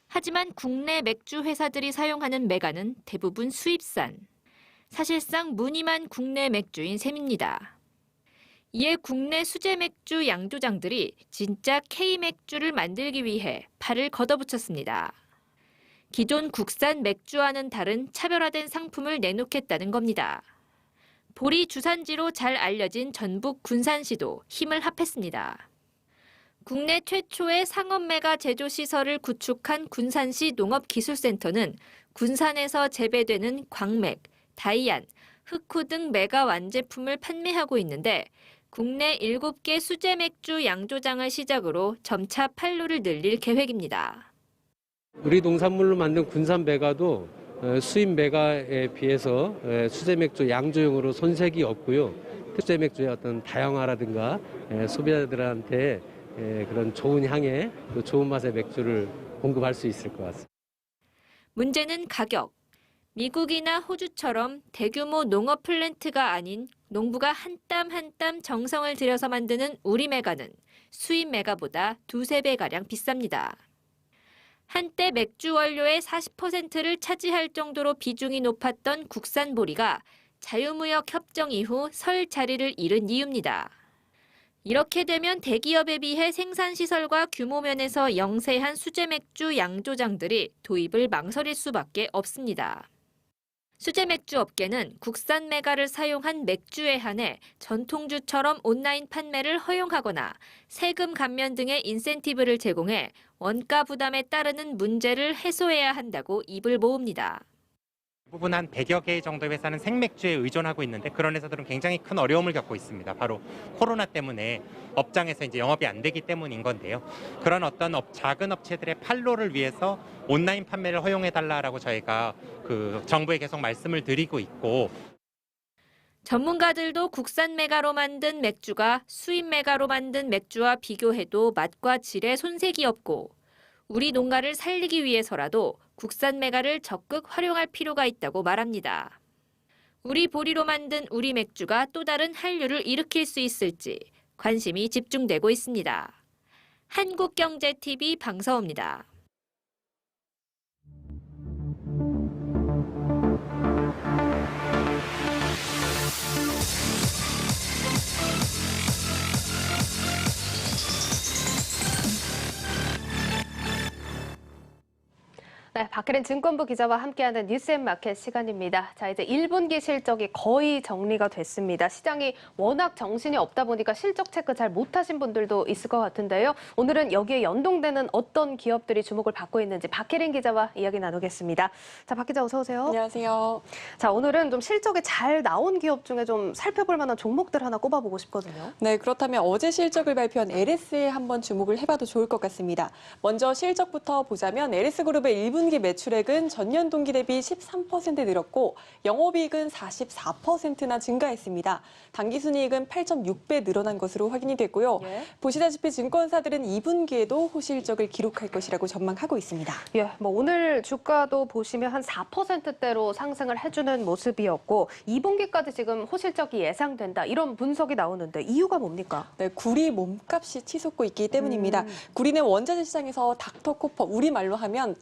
[SPEAKER 22] 하지만 국내 맥주 회사들이 사용하는 메가는 대부분 수입산. 사실상 무늬만 국내 맥주인 셈입니다. 이에 국내 수제 맥주 양조장들이 진짜 K맥주를 만들기 위해 팔을 걷어붙였습니다. 기존 국산 맥주와는 다른 차별화된 상품을 내놓겠다는 겁니다. 보리 주산지로 잘 알려진 전북 군산시도 힘을 합했습니다. 국내 최초의 상업메가 제조 시설을 구축한 군산시 농업기술센터는 군산에서 재배되는 광맥, 다이안, 흑후 등 메가 완제품을 판매하고 있는데 국내 7개 수제 맥주 양조장을 시작으로 점차 판로를 늘릴 계획입니다.
[SPEAKER 23] 우리 농산물로 만든 군산 메가도 수입 메가에 비해서 수제 맥주 양조용으로 손색이 없고요. 수제 맥주의 어떤 다양화라든가 소비자들한테 그런 좋은 향의 또 좋은 맛의 맥주를 공급할 수 있을 것 같습니다.
[SPEAKER 22] 문제는 가격. 미국이나 호주처럼 대규모 농업 플랜트가 아닌 농부가 한 땀 한 땀 정성을 들여서 만드는 우리 메가는 수입 메가보다 2~3배가량 비쌉니다. 한때 맥주 원료의 40%를 차지할 정도로 비중이 높았던 국산 보리가 자유무역 협정 이후 설 자리를 잃은 이유입니다. 이렇게 되면 대기업에 비해 생산시설과 규모 면에서 영세한 수제 맥주 양조장들이 도입을 망설일 수밖에 없습니다. 수제 맥주 업계는 국산 메가를 사용한 맥주에 한해 전통주처럼 온라인 판매를 허용하거나 세금 감면 등의 인센티브를 제공해 원가 부담에 따르는 문제를 해소해야 한다고 입을 모읍니다.
[SPEAKER 3] 대부분 한 100여 개 정도의 회사는 생맥주에 의존하고 있는데 그런 회사들은 굉장히 큰 어려움을 겪고 있습니다. 바로 코로나 때문에 업장에서 이제 영업이 안 되기 때문인 건데요. 그런 어떤 작은 업체들의 판로를 위해서 온라인 판매를 허용해달라라고 저희가 정부에 계속 말씀을 드리고 있고.
[SPEAKER 22] 전문가들도 국산 메가로 만든 맥주가 수입 메가로 만든 맥주와 비교해도 맛과 질에 손색이 없고 우리 농가를 살리기 위해서라도 국산 메가를 적극 활용할 필요가 있다고 말합니다. 우리 보리로 만든 우리 맥주가 또 다른 한류를 일으킬 수 있을지 관심이 집중되고 있습니다. 한국경제TV 방서호입니다.
[SPEAKER 2] 네, 박혜린 증권부 기자와 함께하는 뉴스앤마켓 시간입니다. 자, 이제 1분기 실적이 거의 정리가 됐습니다. 시장이 워낙 정신이 없다 보니까 실적 체크 잘 못하신 분들도 있을 것 같은데요. 오늘은 여기에 연동되는 어떤 기업들이 주목을 받고 있는지 박혜린 기자와 이야기 나누겠습니다. 자, 박 기자 어서 오세요.
[SPEAKER 4] 안녕하세요.
[SPEAKER 2] 자, 오늘은 좀 실적이 잘 나온 기업 중에 좀 살펴볼 만한 종목들 하나 꼽아보고 싶거든요.
[SPEAKER 4] 네, 그렇다면 어제 실적을 발표한 LS에 한번 주목을 해봐도 좋을 것 같습니다. 먼저 실적부터 보자면 LS그룹의 1분기 매출액은 전년 동기 대비 13% 늘었고 영업이익은 44%나 증가했습니다. 당기순이익은 8.6배 늘어난 것으로 확인이 됐고요. 보시다시피 증권사들은 2분기에도 호실적을 기록할 것이라고 전망하고 있습니다.
[SPEAKER 2] 예, 뭐 오늘 주가도 보시면 한 4%대로 상승을 해주는 모습이었고 2분기까지 지금 호실적이 예상된다 이런 분석이 나오는데 이유가 뭡니까?
[SPEAKER 4] 네, 구리 몸값이 치솟고 있기 때문입니다. 구리는 원자재 시장에서 닥터코퍼, 우리말로 하면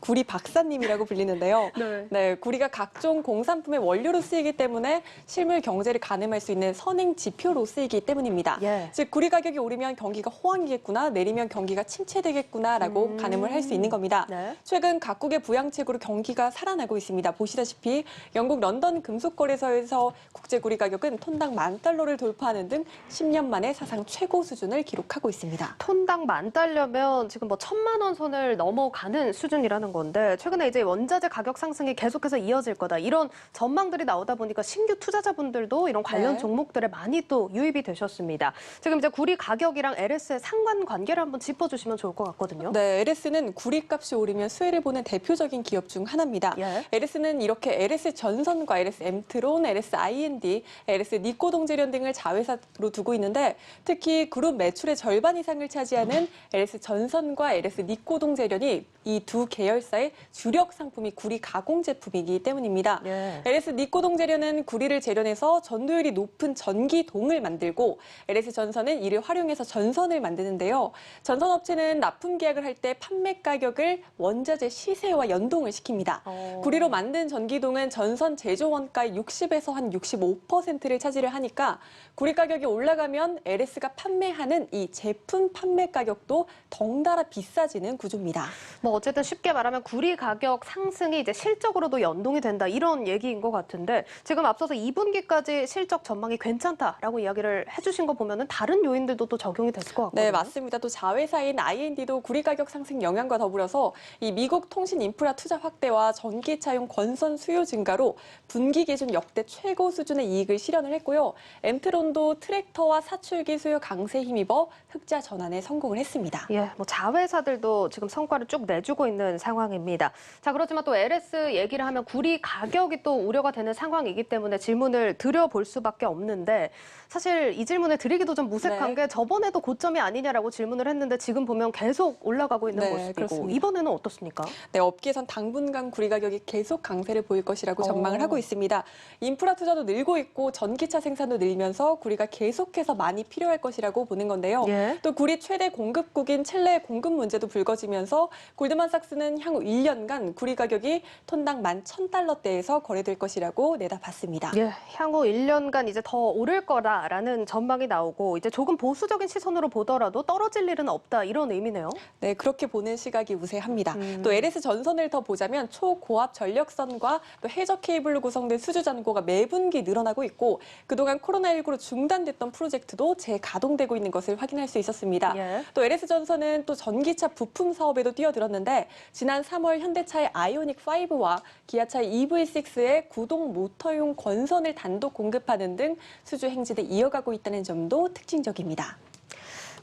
[SPEAKER 4] 구리 박사님이라고 불리는데요. 네, 구리가 각종 공산품의 원료로 쓰이기 때문에 실물 경제를 가늠할 수 있는 선행 지표로 쓰이기 때문입니다. 즉 구리 가격이 오르면 경기가 호황이겠구나, 내리면 경기가 침체되겠구나라고 가늠을 할 수 있는 겁니다. 최근 각국의 부양책으로 경기가 살아나고 있습니다. 보시다시피 영국 런던 금속거래소에서 국제 구리 가격은 톤당 $10,000를 돌파하는 등 10년 만에 사상 최고 수준을 기록하고 있습니다.
[SPEAKER 2] 톤당 $10,000면 지금 뭐 1,000만 원 선을 넘어가는 수준이라는 건데 최근에 이제 원자재 가격 상승이 계속해서 이어질 거다 이런 전망들이 나오다 보니까 신규 투자자분들도 이런 관련 종목들에 많이 또 유입이 되셨습니다. 지금 이제 구리 가격이랑 LS의 상관관계를 한번 짚어주시면 좋을 것 같거든요.
[SPEAKER 4] 네, LS는 구리 값이 오르면 수혜를 보는 대표적인 기업 중 하나입니다. LS는 이렇게 LS 전선과 LS 엠트론, LS IND, LS 니코동재련 등을 자회사로 두고 있는데 특히 그룹 매출의 절반 이상을 차지하는 LS 전선과 LS 니코동재련이 이 두 계열사의 주력 상품이 구리 가공 제품이기 때문입니다. LS 니코동재련은 구리를 재련해서 전도율이 높은 전기동을 만들고 LS 전선은 이를 활용해서 전선을 만드는데요. 전선업체는 납품 계약을 할 때 판매 가격을 원자재 시세와 연동을 시킵니다. 구리로 만든 전기동은 전선 제조 원가의 60에서 한 65%를 차지를 하니까 구리 가격이 올라가면 LS가 판매하는 이 제품 판매 가격도 덩달아 비싸지는 구조입니다.
[SPEAKER 2] 뭐 어쨌든 쉽게 말하면 구리 가격 상승이 이제 실적으로도 연동이 된다 이런 얘기인 것 같은데 지금 앞서서 2분기까지 실적 전망이 괜찮다라고 이야기를 해주신 거 보면은 다른 요인들도 또 적용이 됐을 것 같거든요.
[SPEAKER 4] 네, 맞습니다. 또 자회사인 IND도 구리 가격 상승 영향과 더불어서 이 미국 통신 인프라 투자 확대와 전기차용 권선 수요 증가로 분기 기준 역대 최고 수준의 이익을 실현을 했고요. 엠트론도 트랙터와 사출기 수요 강세에 힘입어 흑자 전환에 성공을 했습니다.
[SPEAKER 2] 예, 뭐 자회사들도 지금 성과를 쭉 내주고 있는 상황. 상황입니다. 자, 그렇지만 또 LS 얘기를 하면 구리 가격이 또 우려가 되는 상황이기 때문에 질문을 드려볼 수밖에 없는데 사실 이 질문을 드리기도 좀 무색한 게 저번에도 고점이 아니냐라고 질문을 했는데 지금 보면 계속 올라가고 있는 모습이고
[SPEAKER 4] 그렇습니다.
[SPEAKER 2] 이번에는 어떻습니까?
[SPEAKER 4] 네, 업계에선 당분간 구리 가격이 계속 강세를 보일 것이라고 전망을 하고 있습니다. 인프라 투자도 늘고 있고 전기차 생산도 늘면서 구리가 계속해서 많이 필요할 것이라고 보는 건데요. 또 구리 최대 공급국인 첼레의 공급 문제도 불거지면서 골드만삭스는 향후 1년간 구리 가격이 톤당 11,000달러대에서 거래될 것이라고 내다봤습니다.
[SPEAKER 2] 향후 1년간 이제 더 오를 거다라는 전망이 나오고 이제 조금 보수적인 시선으로 보더라도 떨어질 일은 없다 이런 의미네요.
[SPEAKER 4] 네, 그렇게 보는 시각이 우세합니다. 또 LS 전선을 더 보자면 초고압 전력선과 또 해저 케이블로 구성된 수주 잔고가 매분기 늘어나고 있고 그동안 코로나19로 중단됐던 프로젝트도 재가동되고 있는 것을 확인할 수 있었습니다. 또 LS 전선은 또 전기차 부품 사업에도 뛰어들었는데 지난 3월 현대차의 아이오닉5와 기아차의 EV6에 구동 모터용 권선을 단독 공급하는 등 수주 행진을 이어가고 있다는 점도 특징적입니다.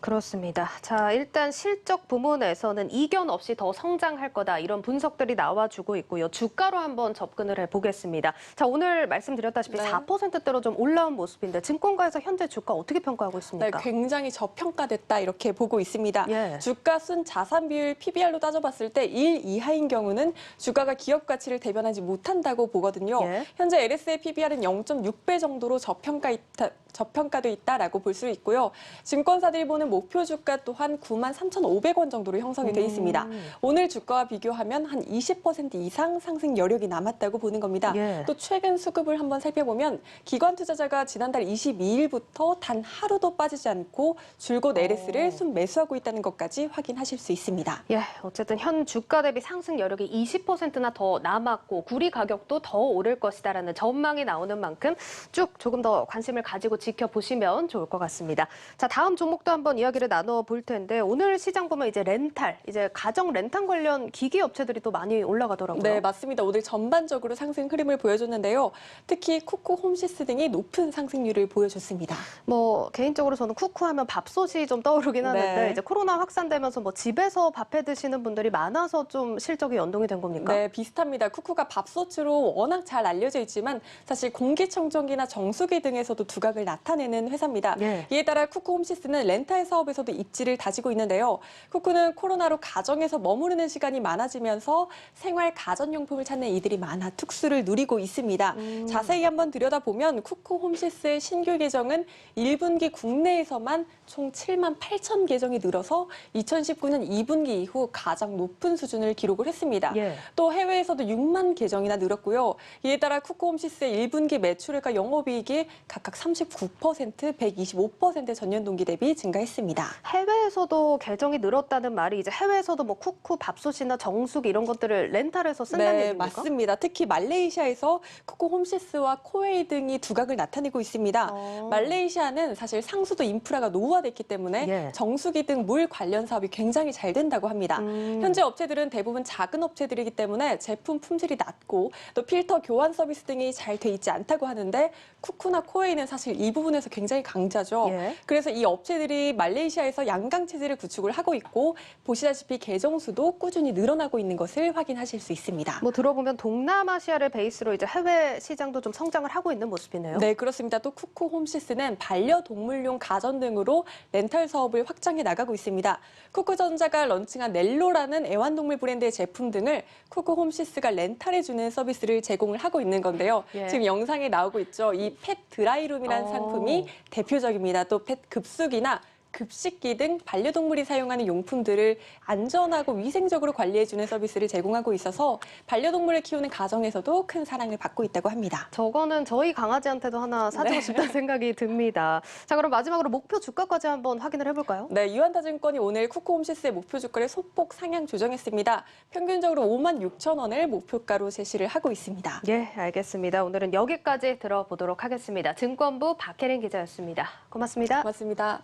[SPEAKER 2] 그렇습니다. 자, 일단 실적 부문에서는 이견 없이 더 성장할 거다 이런 분석들이 나와주고 있고요. 주가로 한번 접근을 해보겠습니다. 자, 오늘 말씀드렸다시피 4%대로 좀 올라온 모습인데 증권가에서 현재 주가 어떻게 평가하고 있습니까?
[SPEAKER 4] 네, 굉장히 저평가됐다 이렇게 보고 있습니다. 주가 순 자산 비율 PBR로 따져봤을 때 1 이하인 경우는 주가가 기업 가치를 대변하지 못한다고 보거든요. 현재 LS의 PBR은 0.6배 정도로 저평가돼 있다라고 볼 수 있고요. 증권사들이 보는 목표 주가 또한 93,500원 정도로 형성이 돼 있습니다. 오늘 주가와 비교하면 한 20% 이상 상승 여력이 남았다고 보는 겁니다. 또 최근 수급을 한번 살펴보면 기관 투자자가 지난달 22일부터 단 하루도 빠지지 않고 줄곧 LS를 순매수하고 있다는 것까지 확인하실 수 있습니다.
[SPEAKER 2] 어쨌든 현 주가 대비 상승 여력이 20%나 더 남았고 구리 가격도 더 오를 것이다라는 전망이 나오는 만큼 쭉 조금 더 관심을 가지고 지켜보시면 좋을 것 같습니다. 자, 다음 종목도 한번 이야기를 나눠볼 텐데 오늘 시장 보면 이제 렌탈, 이제 가정 렌탈 관련 기기 업체들이 또 많이 올라가더라고요.
[SPEAKER 4] 네, 맞습니다. 오늘 전반적으로 상승 흐름을 보여줬는데요. 특히 쿠쿠, 홈시스 등이 높은 상승률을 보여줬습니다.
[SPEAKER 2] 뭐 개인적으로 저는 쿠쿠 하면 밥솥이 좀 떠오르긴 하는데 이제 코로나 확산되면서 뭐 집에서 밥해 드시는 분들이 많아서 좀 실적이 연동이 된 겁니까?
[SPEAKER 4] 네, 비슷합니다. 쿠쿠가 밥솥으로 워낙 잘 알려져 있지만 사실 공기청정기나 정수기 등에서도 두각을 나타내는 회사입니다. 이에 따라 쿠쿠 홈시스는 렌탈 사업에서도 입지를 다지고 있는데요. 쿠쿠는 코로나로 가정에서 머무르는 시간이 많아지면서 생활 가전용품을 찾는 이들이 많아 특수를 누리고 있습니다. 자세히 한번 들여다보면 쿠쿠 홈시스의 신규 계정은 1분기 국내에서만 총 78,000 계정이 늘어서 2019년 2분기 이후 가장 높은 수준을 기록을 했습니다. 또 해외에서도 6만 계정이나 늘었고요. 이에 따라 쿠쿠 홈시스의 1분기 매출액과 영업이익이 각각 39%, 125% 전년 동기 대비 증가했습니다.
[SPEAKER 2] 해외에서도 계정이 늘었다는 말이 이제 해외에서도 뭐 쿠쿠 밥솥이나 정수기 이런 것들을 렌탈해서 쓴다는 얘기입니까?
[SPEAKER 4] 맞습니다. 특히 말레이시아에서 쿠쿠 홈시스와 코웨이 등이 두각을 나타내고 있습니다. 말레이시아는 사실 상수도 인프라가 노후화됐기 때문에 정수기 등 물 관련 사업이 굉장히 잘 된다고 합니다. 현재 업체들은 대부분 작은 업체들이기 때문에 제품 품질이 낮고 또 필터 교환 서비스 등이 잘 돼 있지 않다고 하는데 쿠쿠나 코웨이는 사실 이 부분에서 굉장히 강자죠. 그래서 이 업체들이 말레이시아에서 양강 체제를 구축을 하고 있고 보시다시피 계정 수도 꾸준히 늘어나고 있는 것을 확인하실 수 있습니다.
[SPEAKER 2] 뭐 들어보면 동남아시아를 베이스로 이제 해외 시장도 좀 성장을 하고 있는 모습이네요.
[SPEAKER 4] 네, 그렇습니다. 또 쿠쿠 홈시스는 반려동물용 가전 등으로 렌탈 사업을 확장해 나가고 있습니다. 쿠쿠전자가 런칭한 넬로라는 애완동물 브랜드의 제품 등을 쿠쿠 홈시스가 렌탈해주는 서비스를 제공을 하고 있는 건데요. 지금 영상에 나오고 있죠. 이 펫 드라이룸이라는 상품이 대표적입니다. 또 펫 급수기나 급식기 등 반려동물이 사용하는 용품들을 안전하고 위생적으로 관리해주는 서비스를 제공하고 있어서 반려동물을 키우는 가정에서도 큰 사랑을 받고 있다고 합니다.
[SPEAKER 2] 저거는 저희 강아지한테도 하나 사주고 싶다는 생각이 듭니다. 자, 그럼 마지막으로 목표 주가까지 한번 확인을 해볼까요?
[SPEAKER 4] 네, 유한타증권이 오늘 쿠쿠 홈시스의 목표 주가를 소폭 상향 조정했습니다. 평균적으로 56,000원을 목표가로 제시를 하고 있습니다.
[SPEAKER 2] 알겠습니다. 오늘은 여기까지 들어보도록 하겠습니다. 증권부 박혜린 기자였습니다. 고맙습니다.
[SPEAKER 4] 고맙습니다.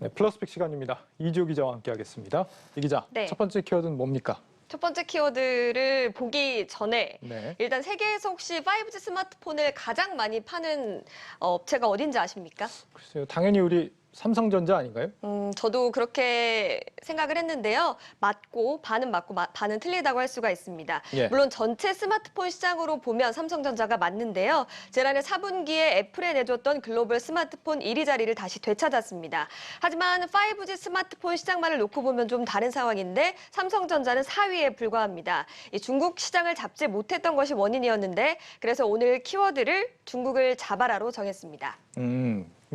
[SPEAKER 1] 네, 플러스픽 시간입니다. 이지호 기자와 함께하겠습니다. 이 기자,
[SPEAKER 5] 네.
[SPEAKER 1] 첫 번째 키워드는 뭡니까?
[SPEAKER 5] 첫 번째 키워드를 보기 전에
[SPEAKER 1] 네.
[SPEAKER 5] 일단 세계에서 혹시 5G 스마트폰을 가장 많이 파는 업체가 어딘지 아십니까?
[SPEAKER 1] 글쎄요, 당연히 우리 삼성전자 아닌가요?
[SPEAKER 5] 저도 그렇게 생각을 했는데요. 반은 맞고 반은 틀리다고 할 수가 있습니다.
[SPEAKER 1] 예.
[SPEAKER 5] 물론 전체 스마트폰 시장으로 보면 삼성전자가 맞는데요. 지난해 4분기에 애플에 내줬던 글로벌 스마트폰 1위 자리를 다시 되찾았습니다. 하지만 5G 스마트폰 시장만을 놓고 보면 좀 다른 상황인데 삼성전자는 4위에 불과합니다. 이 중국 시장을 잡지 못했던 것이 원인이었는데 그래서 오늘 키워드를 중국을 잡아라로 정했습니다.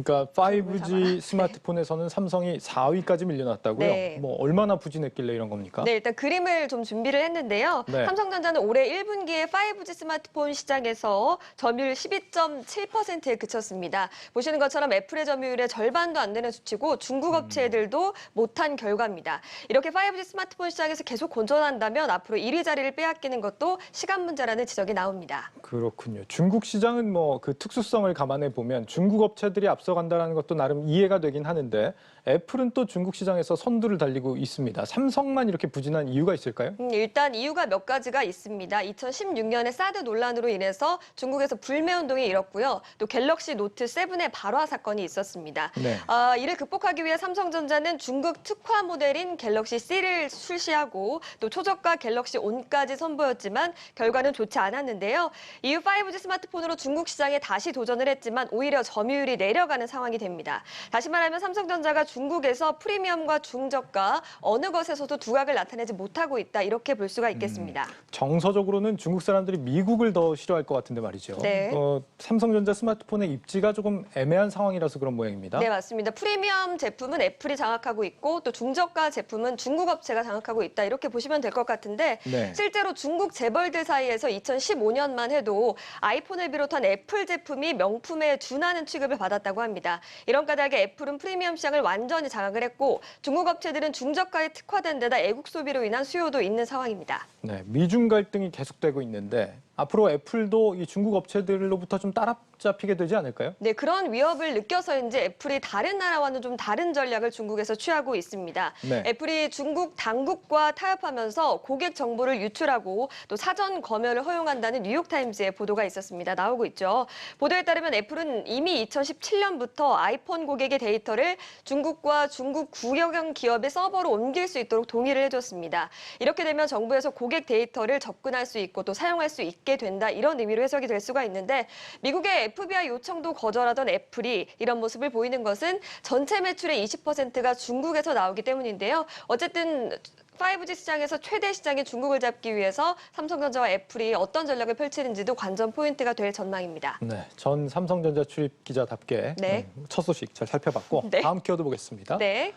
[SPEAKER 1] 그러니까 5G 스마트폰에서는 삼성이 4위까지 밀려났다고요?
[SPEAKER 5] 네.
[SPEAKER 1] 뭐 얼마나 부진했길래 이런 겁니까?
[SPEAKER 5] 네, 일단 그림을 좀 준비를 했는데요.
[SPEAKER 1] 네.
[SPEAKER 5] 삼성전자는 올해 1분기에 5G 스마트폰 시장에서 점유율 12.7%에 그쳤습니다. 보시는 것처럼 애플의 점유율의 절반도 안 되는 수치고 중국 업체들도 못한 결과입니다. 이렇게 5G 스마트폰 시장에서 계속 건전한다면 앞으로 1위 자리를 빼앗기는 것도 시간 문제라는 지적이 나옵니다.
[SPEAKER 1] 그렇군요. 중국 시장은 뭐 그 특수성을 감안해 보면 중국 업체들이 앞서간다는 것도 나름 이해가 되긴 하는데 애플은 또 중국 시장에서 선두를 달리고 있습니다. 삼성만 이렇게 부진한 이유가 있을까요?
[SPEAKER 5] 일단 이유가 몇 가지가 있습니다. 2016년에 사드 논란으로 인해서 중국에서 불매운동이 일었고요. 또 갤럭시 노트 7의 발화 사건이 있었습니다.
[SPEAKER 1] 네.
[SPEAKER 5] 이를 극복하기 위해 삼성전자는 중국 특화 모델인 갤럭시 C를 출시하고 또 초저가 갤럭시 온까지 선보였지만 결과는 좋지 않았는데요. 이후 5G 스마트폰으로 중국 시장에 다시 도전을 했지만 오히려 점유율이 내려가는 상황이 됩니다. 다시 말하면 삼성전자가 중국에서 프리미엄과 중저가 어느 것에서도 두각을 나타내지 못하고 있다 이렇게 볼 수가 있겠습니다.
[SPEAKER 1] 정서적으로는 중국 사람들이 미국을 더 싫어할 것 같은데 말이죠.
[SPEAKER 5] 네.
[SPEAKER 1] 삼성전자 스마트폰의 입지가 조금 애매한 상황이라서 그런 모양입니다.
[SPEAKER 5] 네, 맞습니다. 프리미엄 제품은 애플이 장악하고 있고 또 중저가 제품은 중국 업체가 장악하고 있다 이렇게 보시면 될 것 같은데
[SPEAKER 1] 네.
[SPEAKER 5] 실제로 중국 재벌들 사이에서 2015년만 해도 아이폰을 비롯한 애플 제품이 명품에 준하는 취급을 받았다고 합니다. 이런 까닭에 애플은 프리미엄 시장을 완전히 장악을 했고 중국 업체들은 중저가에 특화된 데다 애국 소비로 인한 수요도 있는 상황입니다.
[SPEAKER 1] 네, 미중 갈등이 계속되고 있는데 앞으로 애플도 이 중국 업체들로부터 좀 따라잡히게 되지 않을까요?
[SPEAKER 5] 네, 그런 위협을 느껴서인지 애플이 다른 나라와는 좀 다른 전략을 중국에서 취하고 있습니다.
[SPEAKER 1] 네.
[SPEAKER 5] 애플이 중국 당국과 타협하면서 고객 정보를 유출하고 또 사전 검열을 허용한다는 뉴욕타임즈의 보도가 있었습니다. 나오고 있죠. 보도에 따르면 애플은 이미 2017년부터 아이폰 고객의 데이터를 중국과 중국 국영 기업의 서버로 옮길 수 있도록 동의를 해줬습니다. 이렇게 되면 정부에서 고객 데이터를 접근할 수 있고 또 사용할 수 있게 된다 이런 의미로 해석이 될 수가 있는데 미국의 FBI 요청도 거절하던 애플이 이런 모습을 보이는 것은 전체 매출의 20%가 중국에서 나오기 때문인데요. 어쨌든 5G 시장에서 최대 시장인 중국을 잡기 위해서 삼성전자와 애플이 어떤 전략을 펼치는지도 관전 포인트가 될 전망입니다.
[SPEAKER 1] 네, 전 삼성전자 출입 기자답게
[SPEAKER 5] 네.
[SPEAKER 1] 첫 소식 잘 살펴봤고
[SPEAKER 5] 네.
[SPEAKER 1] 다음 키워드 보겠습니다.
[SPEAKER 5] 네.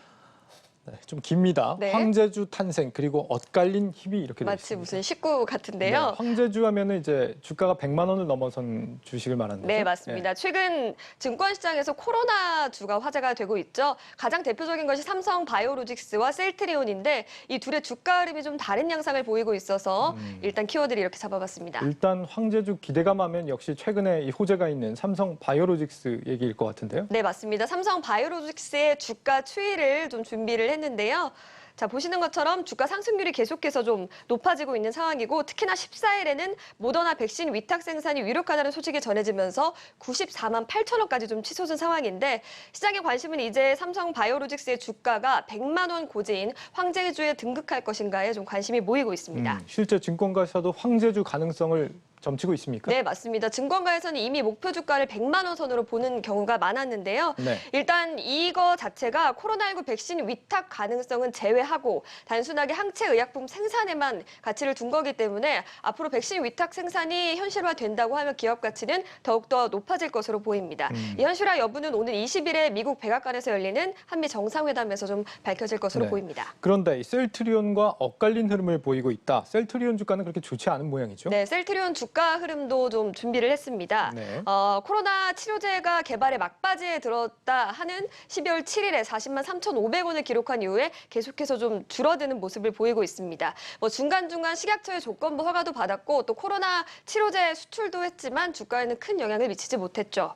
[SPEAKER 1] 네, 좀 깁니다.
[SPEAKER 5] 네.
[SPEAKER 1] 황제주 탄생 그리고 엇갈린 희비 이렇게 되어
[SPEAKER 5] 마치
[SPEAKER 1] 있습니다.
[SPEAKER 5] 무슨 식구 같은데요.
[SPEAKER 1] 네, 황제주 하면은 이제 주가가 100만 원을 넘어선 주식을 말하는 거죠.
[SPEAKER 5] 네, 맞습니다. 최근 증권시장에서 코로나주가 화제가 되고 있죠. 가장 대표적인 것이 삼성 바이오로직스와 셀트리온인데 이 둘의 주가 흐름이 좀 다른 양상을 보이고 있어서 일단 키워드를 이렇게 잡아봤습니다.
[SPEAKER 1] 일단 황제주 기대감하면 역시 최근에 이 호재가 있는 삼성 바이오로직스 얘기일 것 같은데요.
[SPEAKER 5] 네, 맞습니다. 삼성 바이오로직스의 주가 추이를 좀 준비를 했는데요. 자, 보시는 것처럼 주가 상승률이 계속해서 좀 높아지고 있는 상황이고 특히나 14일에는 모더나 백신 위탁 생산이 위력하다는 소식이 전해지면서 94만 8천 원까지 좀 치솟은 상황인데 시장의 관심은 이제 삼성 바이오로직스의 주가가 100만 원 고지인 황제주에 등극할 것인가에 좀 관심이 모이고 있습니다.
[SPEAKER 1] 실제 증권가에서도 황제주 가능성을 점치고 있습니까?
[SPEAKER 5] 네, 맞습니다. 증권가에서는 이미 목표 주가를 100만 원 선으로 보는 경우가 많았는데요.
[SPEAKER 1] 네.
[SPEAKER 5] 일단 이거 자체가 코로나19 백신 위탁 가능성은 제외하고 단순하게 항체 의약품 생산에만 가치를 둔 거기 때문에 앞으로 백신 위탁 생산이 현실화된다고 하면 기업 가치는 더욱더 높아질 것으로 보입니다. 이 현실화 여부는 오늘 20일에 미국 백악관에서 열리는 한미 정상회담에서 좀 밝혀질 것으로
[SPEAKER 1] 네.
[SPEAKER 5] 보입니다.
[SPEAKER 1] 그런데 이 셀트리온과 엇갈린 흐름을 보이고 있다. 셀트리온 주가는 그렇게 좋지 않은 모양이죠?
[SPEAKER 5] 네, 셀트리온 주가 흐름도 좀 준비를 했습니다.
[SPEAKER 1] 네.
[SPEAKER 5] 코로나 치료제가 개발의 막바지에 들었다 하는 12월 7일에 40만 3,500원을 기록한 이후에 계속해서 좀 줄어드는 모습을 보이고 있습니다. 뭐 중간중간 식약처의 조건부 허가도 받았고 또 코로나 치료제 수출도 했지만 주가에는 큰 영향을 미치지 못했죠.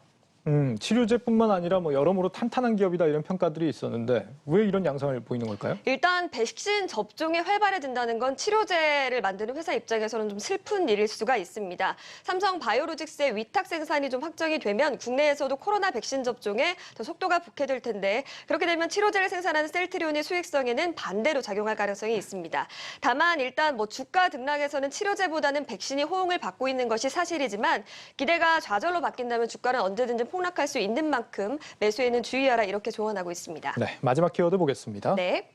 [SPEAKER 1] 치료제뿐만 아니라 뭐 여러모로 탄탄한 기업이다 이런 평가들이 있었는데 왜 이런 양상을 보이는 걸까요?
[SPEAKER 5] 일단 백신 접종이 활발해진다는 건 치료제를 만드는 회사 입장에서는 좀 슬픈 일일 수가 있습니다. 삼성 바이오로직스의 위탁 생산이 좀 확정이 되면 국내에서도 코로나 백신 접종에 더 속도가 붙게 될 텐데 그렇게 되면 치료제를 생산하는 셀트리온의 수익성에는 반대로 작용할 가능성이 있습니다. 다만 일단 뭐 주가 등락에서는 치료제보다는 백신이 호응을 받고 있는 것이 사실이지만 기대가 좌절로 바뀐다면 주가는 언제든지 폭락할 수 있는 만큼 매수에는 주의하라 이렇게 조언하고 있습니다.
[SPEAKER 1] 네, 마지막 키워드 보겠습니다.
[SPEAKER 5] 네.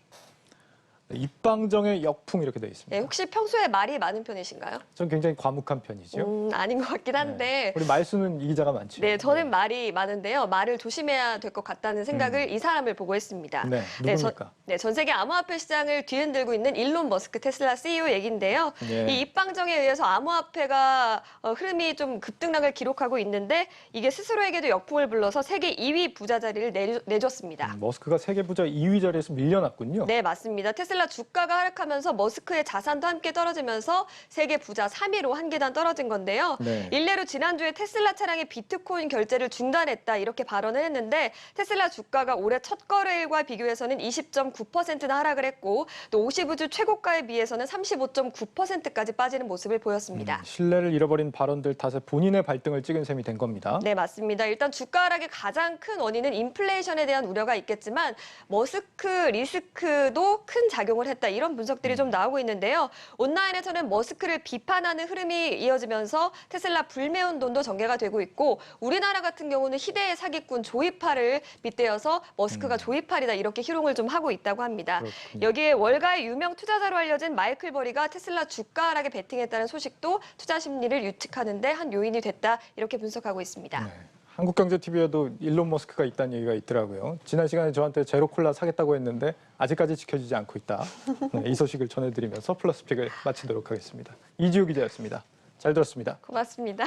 [SPEAKER 1] 입방정의 역풍 이렇게 되어 있습니다.
[SPEAKER 5] 네, 혹시 평소에 말이 많은 편이신가요?
[SPEAKER 1] 전 굉장히 과묵한 편이죠.
[SPEAKER 5] 아닌 것 같긴 한데.
[SPEAKER 1] 우리 말수는 이 기자가 많죠.
[SPEAKER 5] 네, 저는 말이 많은데요. 말을 조심해야 될 것 같다는 생각을 이 사람을 보고 했습니다.
[SPEAKER 1] 네, 누굽니까?
[SPEAKER 5] 전 세계 암호화폐 시장을 뒤흔들고 있는 일론 머스크 테슬라 CEO 얘기인데요.
[SPEAKER 1] 네.
[SPEAKER 5] 이 입방정에 의해서 암호화폐가 흐름이 좀 급등락을 기록하고 있는데 이게 스스로에게도 역풍을 불러서 세계 2위 부자 자리를 내줬습니다.
[SPEAKER 1] 머스크가 세계 부자 2위 자리에서 밀려났군요.
[SPEAKER 5] 네, 맞습니다. 테슬라 주가가 하락하면서 머스크의 자산도 함께 떨어지면서 세계 부자 3위로 한 계단 떨어진 건데요.
[SPEAKER 1] 네.
[SPEAKER 5] 일례로 지난주에 테슬라 차량의 비트코인 결제를 중단했다 이렇게 발언을 했는데 테슬라 주가가 올해 첫 거래일과 비교해서는 20.9%나 하락을 했고 또 55주 최고가에 비해서는 35.9%까지 빠지는 모습을 보였습니다.
[SPEAKER 1] 신뢰를 잃어버린 발언들 탓에 본인의 발등을 찍은 셈이 된 겁니다.
[SPEAKER 5] 네, 맞습니다. 일단 주가 하락의 가장 큰 원인은 인플레이션에 대한 우려가 있겠지만 머스크 리스크도 큰 작용을 했다. 이런 분석들이 좀 나오고 있는데요. 온라인에서는 머스크를 비판하는 흐름이 이어지면서 테슬라 불매운 돈도 전개가 되고 있고 우리나라 같은 경우는 희대의 사기꾼 조이팔을 빗대어서 머스크가 조이팔이다 이렇게 희롱을 좀 하고 있다고 합니다.
[SPEAKER 1] 그렇군요.
[SPEAKER 5] 여기에 월가의 유명 투자자로 알려진 마이클 버리가 테슬라 주가 하락에 베팅했다는 소식도 투자 심리를 유축하는 데 한 요인이 됐다 이렇게 분석하고 있습니다.
[SPEAKER 1] 네. 한국경제TV에도 일론 머스크가 있다는 얘기가 있더라고요. 지난 시간에 저한테 제로콜라 사겠다고 했는데 아직까지 지켜지지 않고 있다. 네, 이 소식을 전해드리면서 플러스픽을 마치도록 하겠습니다. 이지우 기자였습니다. 잘 들었습니다.
[SPEAKER 5] 고맙습니다.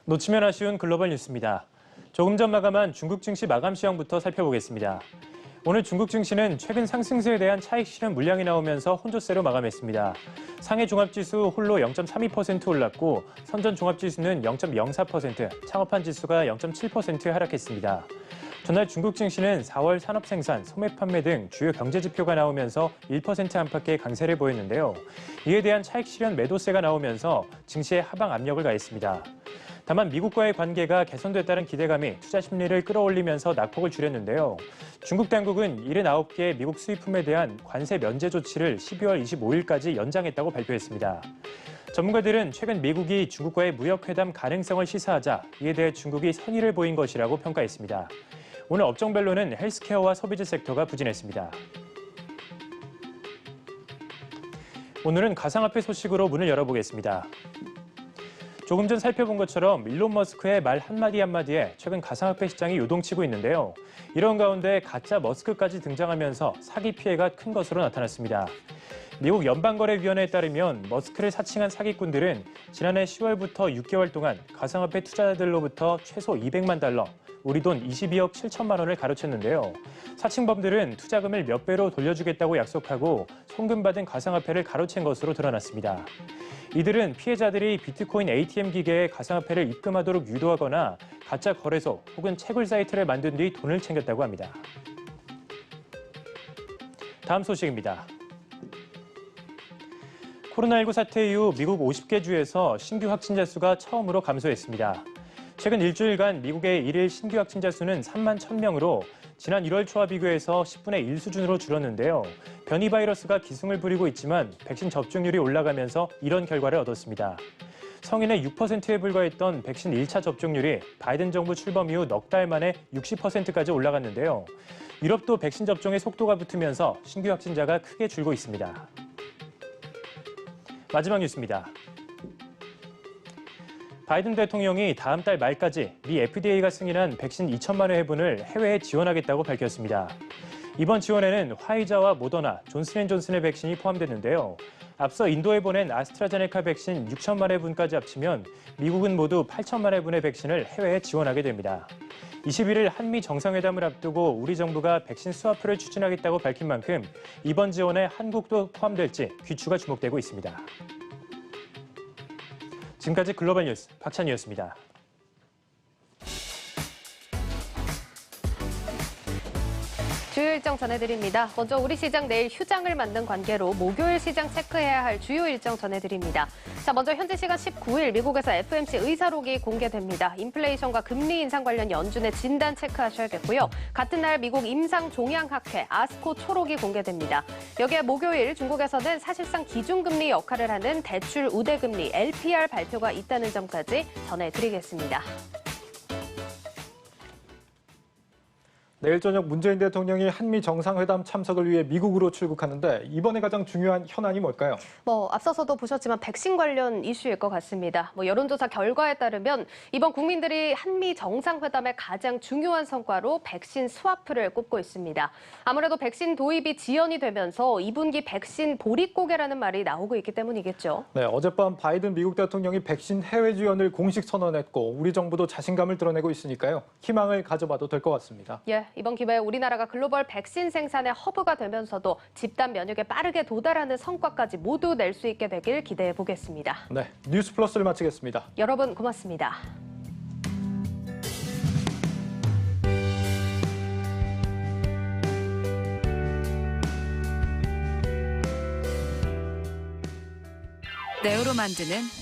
[SPEAKER 6] 놓치면 아쉬운 글로벌 뉴스입니다. 조금 전 마감한 중국 증시 마감 시황부터 살펴보겠습니다. 오늘 중국 증시는 최근 상승세에 대한 차익 실현 물량이 나오면서 혼조세로 마감했습니다. 상해 종합지수 홀로 0.32% 올랐고 선전 종합지수는 0.04%, 창업한 지수가 0.7% 하락했습니다. 전날 중국 증시는 4월 산업생산, 소매 판매 등 주요 경제 지표가 나오면서 1% 안팎의 강세를 보였는데요. 이에 대한 차익 실현 매도세가 나오면서 증시에 하방 압력을 가했습니다. 다만 미국과의 관계가 개선됐다는 기대감이 투자 심리를 끌어올리면서 낙폭을 줄였는데요. 중국 당국은 79개 미국 수입품에 대한 관세 면제 조치를 12월 25일까지 연장했다고 발표했습니다. 전문가들은 최근 미국이 중국과의 무역회담 가능성을 시사하자 이에 대해 중국이 선의를 보인 것이라고 평가했습니다. 오늘 업종별로는 헬스케어와 서비스 섹터가 부진했습니다. 오늘은 가상화폐 소식으로 문을 열어보겠습니다. 조금 전 살펴본 것처럼 일론 머스크의 말 한마디 한마디에 최근 가상화폐 시장이 요동치고 있는데요. 이런 가운데 가짜 머스크까지 등장하면서 사기 피해가 큰 것으로 나타났습니다. 미국 연방거래위원회에 따르면 머스크를 사칭한 사기꾼들은 지난해 10월부터 6개월 동안 가상화폐 투자자들로부터 최소 200만 달러, 우리 돈 22억 7천만 원을 가로챘는데요. 사칭범들은 투자금을 몇 배로 돌려주겠다고 약속하고 송금받은 가상화폐를 가로챈 것으로 드러났습니다. 이들은 피해자들이 비트코인 ATM 기계에 가상화폐를 입금하도록 유도하거나 가짜 거래소 혹은 채굴 사이트를 만든 뒤 돈을 챙겼다고 합니다. 다음 소식입니다. 코로나19 사태 이후 미국 50개 주에서 신규 확진자 수가 처음으로 감소했습니다. 최근 일주일간 미국의 일일 신규 확진자 수는 3만 1,000명으로 지난 1월 초와 비교해서 10분의 1 수준으로 줄었는데요. 변이 바이러스가 기승을 부리고 있지만 백신 접종률이 올라가면서 이런 결과를 얻었습니다. 성인의 6%에 불과했던 백신 1차 접종률이 바이든 정부 출범 이후 넉 달 만에 60%까지 올라갔는데요. 유럽도 백신 접종의 속도가 붙으면서 신규 확진자가 크게 줄고 있습니다. 마지막 뉴스입니다. 바이든 대통령이 다음 달 말까지 미 FDA가 승인한 백신 2천만 회 회분을 해외에 지원하겠다고 밝혔습니다. 이번 지원에는 화이자와 모더나, 존슨앤존슨의 백신이 포함됐는데요. 앞서 인도에 보낸 아스트라제네카 백신 6천만 회분까지 합치면 미국은 모두 8천만 회분의 백신을 해외에 지원하게 됩니다. 21일 한미 정상회담을 앞두고 우리 정부가 백신 스와프를 추진하겠다고 밝힌 만큼 이번 지원에 한국도 포함될지 귀추가 주목되고 있습니다. 지금까지 글로벌 뉴스 박찬희였습니다.
[SPEAKER 2] 주요 일정 전해드립니다. 먼저 우리 시장 내일 휴장을 맞는 관계로 목요일 시장 체크해야 할 주요 일정 전해드립니다. 자, 먼저 현지 시간 19일 미국에서 FOMC 의사록이 공개됩니다. 인플레이션과 금리 인상 관련 연준의 진단 체크하셔야겠고요. 같은 날 미국 임상 종양학회 아스코 초록이 공개됩니다. 여기에 목요일 중국에서는 사실상 기준금리 역할을 하는 대출 우대금리 LPR 발표가 있다는 점까지 전해드리겠습니다.
[SPEAKER 1] 내일 저녁 문재인 대통령이 한미 정상회담 참석을 위해 미국으로 출국하는데 이번에 가장 중요한 현안이 뭘까요?
[SPEAKER 2] 앞서서도 보셨지만 백신 관련 이슈일 것 같습니다. 여론조사 결과에 따르면 이번 국민들이 한미 정상회담의 가장 중요한 성과로 백신 스와프를 꼽고 있습니다. 아무래도 백신 도입이 지연이 되면서 2분기 백신 보릿고개라는 말이 나오고 있기 때문이겠죠.
[SPEAKER 1] 네, 어젯밤 바이든 미국 대통령이 백신 해외 지원을 공식 선언했고 우리 정부도 자신감을 드러내고 있으니까요. 희망을 가져봐도 될 것 같습니다.
[SPEAKER 2] 이번 기회에 우리나라가 글로벌 백신 생산의 허브가 되면서도 집단 면역에 빠르게 도달하는 성과까지 모두 낼 수 있게 되길 기대해 보겠습니다.
[SPEAKER 1] 네, 뉴스 플러스를 마치겠습니다.
[SPEAKER 2] 여러분 고맙습니다.
[SPEAKER 7] 네오로 만드는